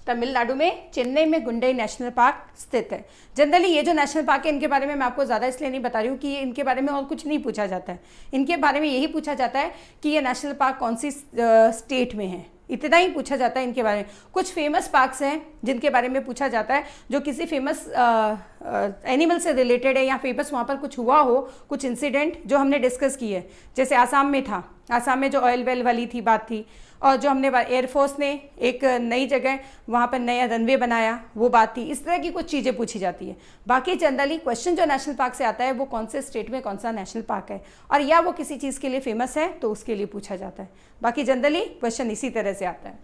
तमिलनाडु में चेन्नई में गुंडई नेशनल पार्क स्थित है। जनरली ये जो नेशनल पार्क है इनके बारे में मैं आपको ज़्यादा इसलिए नहीं बता रही हूँ कि इनके बारे में और कुछ नहीं पूछा जाता है। इनके बारे में यही पूछा जाता है कि ये नेशनल पार्क कौन सी स्टेट में है, इतना ही पूछा जाता है इनके बारे में। कुछ फेमस पार्क्स हैं जिनके बारे में पूछा जाता है, जो किसी फेमस एनिमल से रिलेटेड है या फेमस वहाँ पर कुछ हुआ हो, कुछ इंसिडेंट जो हमने डिस्कस की है। जैसे आसाम में था, आसाम में जो ऑयल वेल वाली थी बात थी, और जो हमने एयरफोर्स ने एक नई जगह वहाँ पर नया रनवे बनाया वो बात थी। इस तरह की कुछ चीज़ें पूछी जाती है। बाकी जनरली क्वेश्चन जो नेशनल पार्क से आता है वो कौन से स्टेट में कौन सा नेशनल पार्क है और या वो किसी चीज़ के लिए फेमस है तो उसके लिए पूछा जाता है। बाकी जनरली क्वेश्चन इसी तरह से आता है।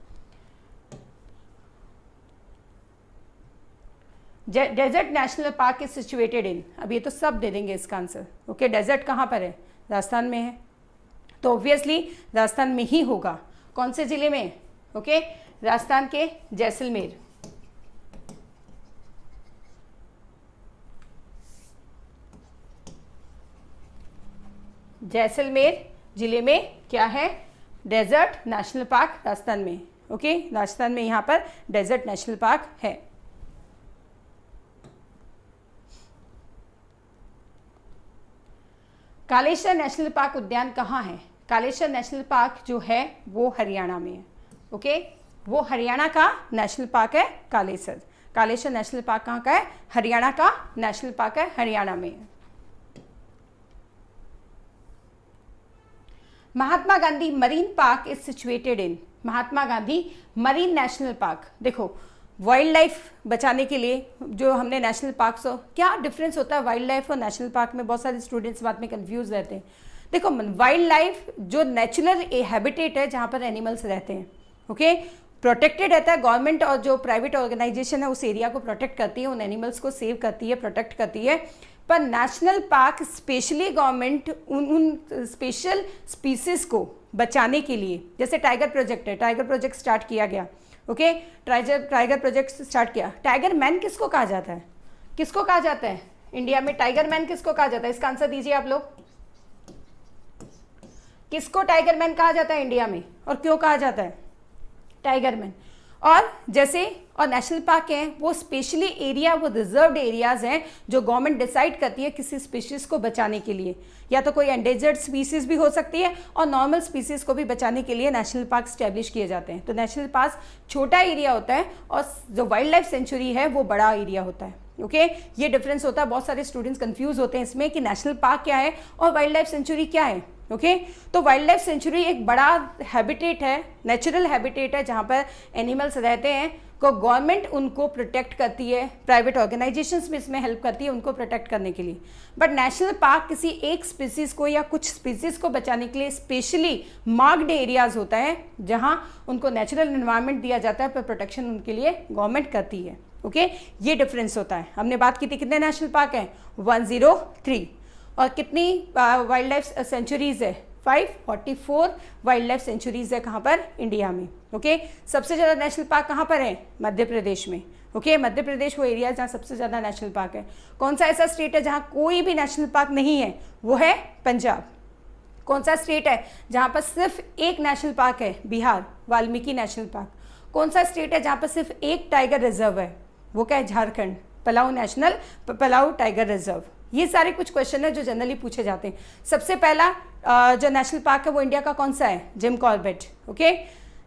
Desert national park is situated in, अब ये तो सब दे देंगे इसका आंसर। ओके, डेजर्ट कहाँ पर है? राजस्थान में है, तो ऑब्वियसली राजस्थान में ही होगा। कौन से जिले में? ओके, राजस्थान के जैसलमेर। जैसलमेर जिले में क्या है? डेजर्ट नेशनल पार्क राजस्थान में। ओके, राजस्थान में यहाँ पर डेजर्ट नेशनल पार्क है। कालेश्वर नेशनल पार्क उद्यान कहाँ है? कालेश्वर नेशनल पार्क जो है वो हरियाणा में है। ओके, वो हरियाणा का नेशनल पार्क है कालेश्वर। कालेश्वर नेशनल पार्क कहाँ का है? हरियाणा का नेशनल पार्क है, हरियाणा में है। Mahatma Gandhi marine park is situated in, Mahatma Gandhi marine national park. देखो, वाइल्ड लाइफ बचाने के लिए जो हमने नेशनल पार्क्स, क्या डिफरेंस होता है वाइल्ड लाइफ और नेशनल पार्क में? बहुत सारे स्टूडेंट्स बाद में कंफ्यूज रहते हैं। देखो, वाइल्ड लाइफ जो नेचुरल हैबिटेट है जहाँ पर एनिमल्स रहते हैं, ओके, प्रोटेक्टेड रहता है। गवर्नमेंट और जो प्राइवेट ऑर्गेनाइजेशन है उस एरिया को प्रोटेक्ट करती है, उन एनिमल्स को सेव करती है, प्रोटेक्ट करती है। पर नेशनल पार्क स्पेशली गवर्नमेंट उन स्पेशल स्पीसीज को बचाने के लिए, जैसे टाइगर प्रोजेक्ट है, टाइगर प्रोजेक्ट स्टार्ट किया गया। ओके, टाइगर प्रोजेक्ट स्टार्ट किया। टाइगर मैन किसको कहा जाता है? किसको कहा जाता है इंडिया में? टाइगर मैन किसको कहा जाता है? इसका आंसर दीजिए आप लोग। किसको टाइगर मैन कहा जाता है इंडिया में और क्यों कहा जाता है टाइगर मैन? और जैसे और नेशनल पार्क हैं वो स्पेशली एरिया, वो रिजर्व्ड एरियाज हैं जो गवर्नमेंट डिसाइड करती है किसी स्पीशीज़ को बचाने के लिए, या तो कोई एंडेंजर्ड स्पीसीज़ भी हो सकती है और नॉर्मल स्पीसीज़ को भी बचाने के लिए नेशनल पार्क स्टैब्लिश किए जाते हैं। तो नेशनल पार्क छोटा एरिया होता है और जो वाइल्ड लाइफ सेंचुरी है वो बड़ा एरिया होता है। ओके, ये डिफरेंस होता है। बहुत सारे स्टूडेंट्स कंफ्यूज होते हैं इसमें कि नेशनल पार्क क्या है और वाइल्ड लाइफ सेंचुरी क्या है। ओके तो वाइल्ड लाइफ सेंचुरी एक बड़ा हैबिटेट है, नेचुरल हैबिटेट है जहाँ पर एनिमल्स रहते हैं, को गवर्नमेंट उनको प्रोटेक्ट करती है, प्राइवेट ऑर्गेनाइजेशंस भी इसमें हेल्प करती है उनको प्रोटेक्ट करने के लिए। बट नेशनल पार्क किसी एक स्पीसीज को या कुछ स्पीसीज को बचाने के लिए स्पेशली मार्क्ड एरियाज होता है जहाँ उनको नेचुरल एनवायरनमेंट दिया जाता है, पर प्रोटेक्शन उनके लिए गवर्नमेंट करती है। ओके ये डिफरेंस होता है। हमने बात की थी कितने नेशनल पार्क हैं, 103, और कितनी वाइल्ड लाइफ सेंचुरीज है, 544 वाइल्ड लाइफ सेंचुरीज है कहाँ पर, इंडिया में। ओके सबसे ज़्यादा नेशनल पार्क कहाँ पर है, मध्य प्रदेश में। ओके मध्य प्रदेश वो एरिया जहाँ सबसे ज़्यादा नेशनल पार्क है। कौन सा ऐसा स्टेट है जहाँ कोई भी नेशनल पार्क नहीं है, वो है पंजाब। कौन सा स्टेट है जहाँ पर सिर्फ एक नेशनल पार्क है, बिहार, वाल्मीकि नेशनल पार्क। कौन सा स्टेट है जहाँ पर सिर्फ एक टाइगर रिजर्व है, वो क्या है, झारखंड, पलाऊ टाइगर रिजर्व। ये सारे कुछ क्वेश्चन है जो जनरली पूछे जाते हैं। सबसे पहला जो नेशनल पार्क है वो इंडिया का कौन सा है, जिम कॉर्बेट। ओके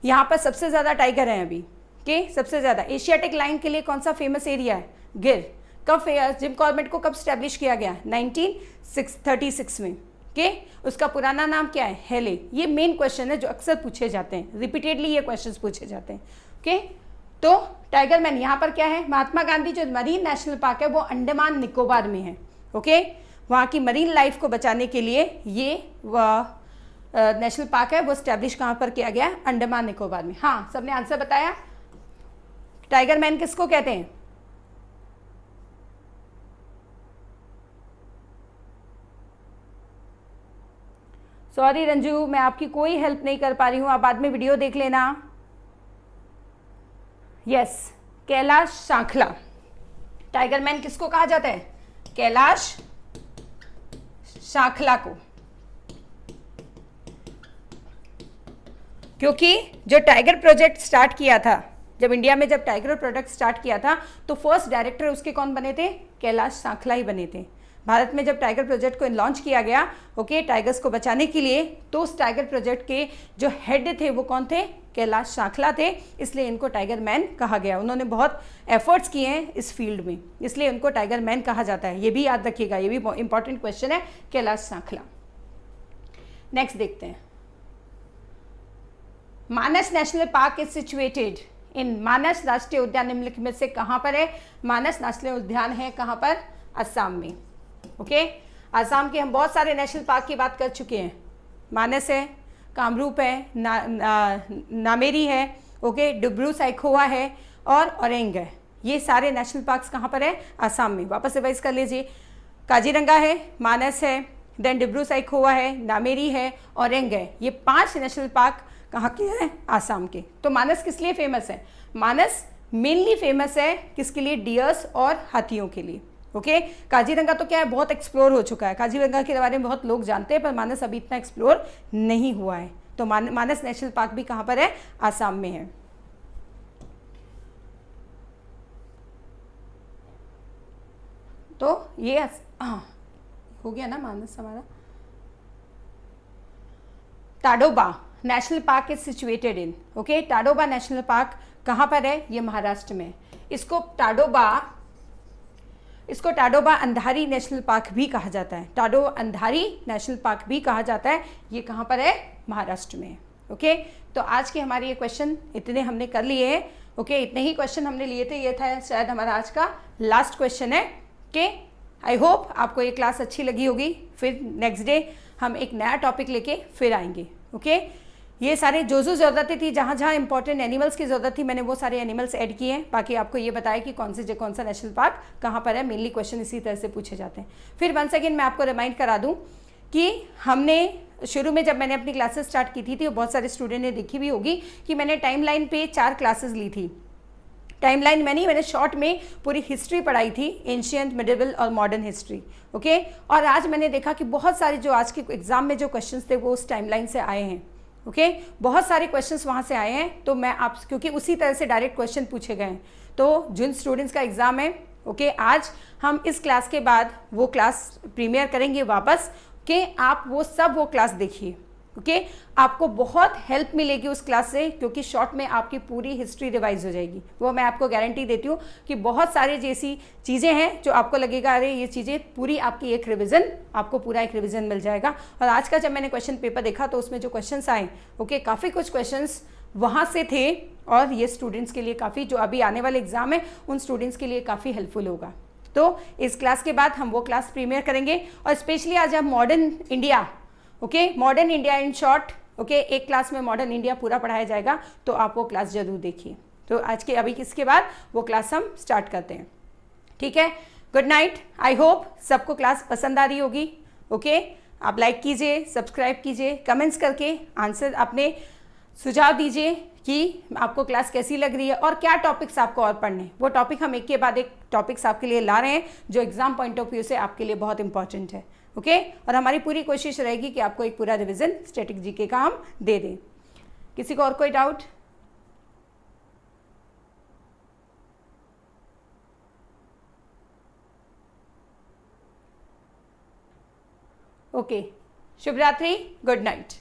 यहाँ पर सबसे ज़्यादा टाइगर हैं अभी। ओके सबसे ज़्यादा एशियाटिक लाइन के लिए कौन सा फेमस एरिया है, गिर। कब जिम कॉर्बेट को कब स्टैब्लिश किया गया, 1936 में। ओके उसका पुराना नाम क्या है, हेले। ये मेन क्वेश्चन है जो अक्सर पूछे जाते हैं, रिपीटेडली ये क्वेश्चन पूछे जाते हैं। ओके तो टाइगर मैन यहाँ पर क्या है, महात्मा गांधी जो मरीन नेशनल पार्क है वो अंडमान निकोबार में है। ओके वहाँ की मरीन लाइफ को बचाने के लिए ये नेशनल पार्क है वो स्टैब्लिश कहाँ पर किया गया, अंडमान निकोबार में। हाँ सबने आंसर बताया। टाइगर मैन किसको कहते हैं, सॉरी रंजू मैं आपकी कोई हेल्प नहीं कर पा रही हूँ, आप बाद में वीडियो देख लेना। Yes Kailash Sankhla. Tiger man किसको कहा जाता है, कैलाश सांखला को, क्योंकि जो टाइगर प्रोजेक्ट स्टार्ट किया था, जब इंडिया में जब टाइगर प्रोजेक्ट स्टार्ट किया था तो फर्स्ट डायरेक्टर उसके कौन बने थे, कैलाश सांखला ही बने थे। भारत में जब टाइगर प्रोजेक्ट को लॉन्च किया गया ओके टाइगर्स को बचाने के लिए, तो उस टाइगर प्रोजेक्ट के जो हेड थे वो कौन थे, कैलाश सांखला थे, इसलिए इनको टाइगर मैन कहा गया। उन्होंने बहुत एफर्ट्स किए हैं इस फील्ड में, इसलिए उनको टाइगर मैन कहा जाता है। ये भी याद रखिएगा, ये भी इंपॉर्टेंट क्वेश्चन है, कैलाश सांखला। नेक्स्ट देखते हैं, Manas national park is situated in, Manas राष्ट्रीय उद्यान निम्नलिखित में से कहाँ पर है, मानस राष्ट्रीय उद्यान है कहाँ पर, असम में। ओके असम के हम बहुत सारे नेशनल पार्क की बात कर चुके हैं, मानस है, कामरूप है, नामेरी है, ओके डिब्रू साइखोवा है और औरेंग है। ये सारे नेशनल पार्क्स कहाँ पर है, असम में। वापस रिवाइज कर लीजिए, काजीरंगा है, मानस है, देन डिब्रू साइखोवा है, नामेरी है, औरेंग है। ये 5 नेशनल पार्क कहाँ के हैं, आसाम के। तो मानस किस लिए फेमस है, मानस मेनली फेमस है किसके लिए, डियर्स और हाथियों के लिए। ओके काजीरंगा तो क्या है, बहुत एक्सप्लोर हो चुका है, काजीरंगा के बारे में बहुत लोग जानते हैं, पर मानस अभी इतना एक्सप्लोर नहीं हुआ है। तो मानस नेशनल पार्क भी कहाँ पर है, आसाम में है। तो ये हो गया ना मानस हमारा। Tadoba national park is situated in, okay Tadoba national park कहाँ पर है, ये महाराष्ट्र में। इसको टाडोबा अंधारी नेशनल पार्क भी कहा जाता है, टाडो अंधारी नेशनल पार्क भी कहा जाता है। ये कहाँ पर है, महाराष्ट्र में। ओके तो आज के हमारे ये क्वेश्चन इतने हमने कर लिए हैं। ओके इतने ही क्वेश्चन हमने लिए थे, ये था शायद हमारा आज का लास्ट क्वेश्चन है। ओके आई होप आपको ये क्लास अच्छी लगी होगी। फिर नेक्स्ट डे हम एक नया टॉपिक लेके फिर आएंगे। ओके ये सारे जो ज़रूरतें थी, जहाँ जहाँ इंपॉर्टेंट एनिमल्स की ज़रूरत थी, मैंने वो सारे एनिमल्स ऐड किए हैं। बाकी आपको ये बताया कि कौन सा नेशनल पार्क कहाँ पर है, मेनली क्वेश्चन इसी तरह से पूछे जाते हैं। फिर वंस अगेन मैं आपको रिमाइंड करा दूँ कि हमने शुरू में जब मैंने अपनी क्लासेस स्टार्ट की थी, तो बहुत सारे स्टूडेंट ने देखी भी होगी कि मैंने टाइमलाइन पे 4 क्लासेस ली थी। टाइमलाइन मैंने शॉर्ट में पूरी हिस्ट्री पढ़ाई थी, एंशिएंट, मिडिवल और मॉडर्न हिस्ट्री। ओके और आज मैंने देखा कि बहुत सारे जो आज के एग्जाम में जो क्वेश्चंस थे वो उस टाइमलाइन से आए हैं। ओके बहुत सारे क्वेश्चंस वहाँ से आए हैं। तो मैं आप क्योंकि उसी तरह से डायरेक्ट क्वेश्चन पूछे गए हैं, तो जिन स्टूडेंट्स का एग्ज़ाम है ओके आज हम इस क्लास के बाद वो क्लास प्रीमियर करेंगे वापस, कि आप वो क्लास देखिए। ओके आपको बहुत हेल्प मिलेगी उस क्लास से, क्योंकि शॉर्ट में आपकी पूरी हिस्ट्री रिवाइज हो जाएगी। वो मैं आपको गारंटी देती हूँ कि बहुत सारे जैसी चीज़ें हैं जो आपको लगेगा अरे ये चीज़ें पूरी आपकी एक रिवीजन, आपको पूरा एक रिवीजन मिल जाएगा। और आज का जब मैंने क्वेश्चन पेपर देखा तो उसमें जो क्वेश्चंस आए, ओके काफ़ी कुछ क्वेश्चंस वहाँ से थे, और ये स्टूडेंट्स के लिए काफ़ी, जो अभी आने वाले एग्जाम है उन स्टूडेंट्स के लिए काफ़ी हेल्पफुल होगा। तो इस क्लास के बाद हम वो क्लास प्रीमियर करेंगे, और स्पेशली आज हम modern India, okay modern India in short, okay एक क्लास में मॉडर्न इंडिया पूरा पढ़ाया जाएगा, तो आप वो क्लास जरूर देखिए। तो आज के अभी इसके बाद वो क्लास हम स्टार्ट करते हैं, ठीक है। गुड नाइट, आई होप सबको क्लास पसंद आ रही होगी, ओके आप लाइक कीजिए, सब्सक्राइब कीजिए, कमेंट्स करके आंसर अपने सुझाव दीजिए कि आपको क्लास कैसी लग रही है और क्या टॉपिक्स आपको और पढ़ने। वो टॉपिक हम एक के बाद एक टॉपिक्स आपके लिए ला रहे हैं जो एग्जाम पॉइंट ऑफ व्यू से आपके लिए बहुत इंपॉर्टेंट है, ओके और हमारी पूरी कोशिश रहेगी कि आपको एक पूरा रिवीजन स्टैटिक जीके का हम दे दें। किसी को और कोई डाउट? ओके, शुभ रात्रि, गुड नाइट।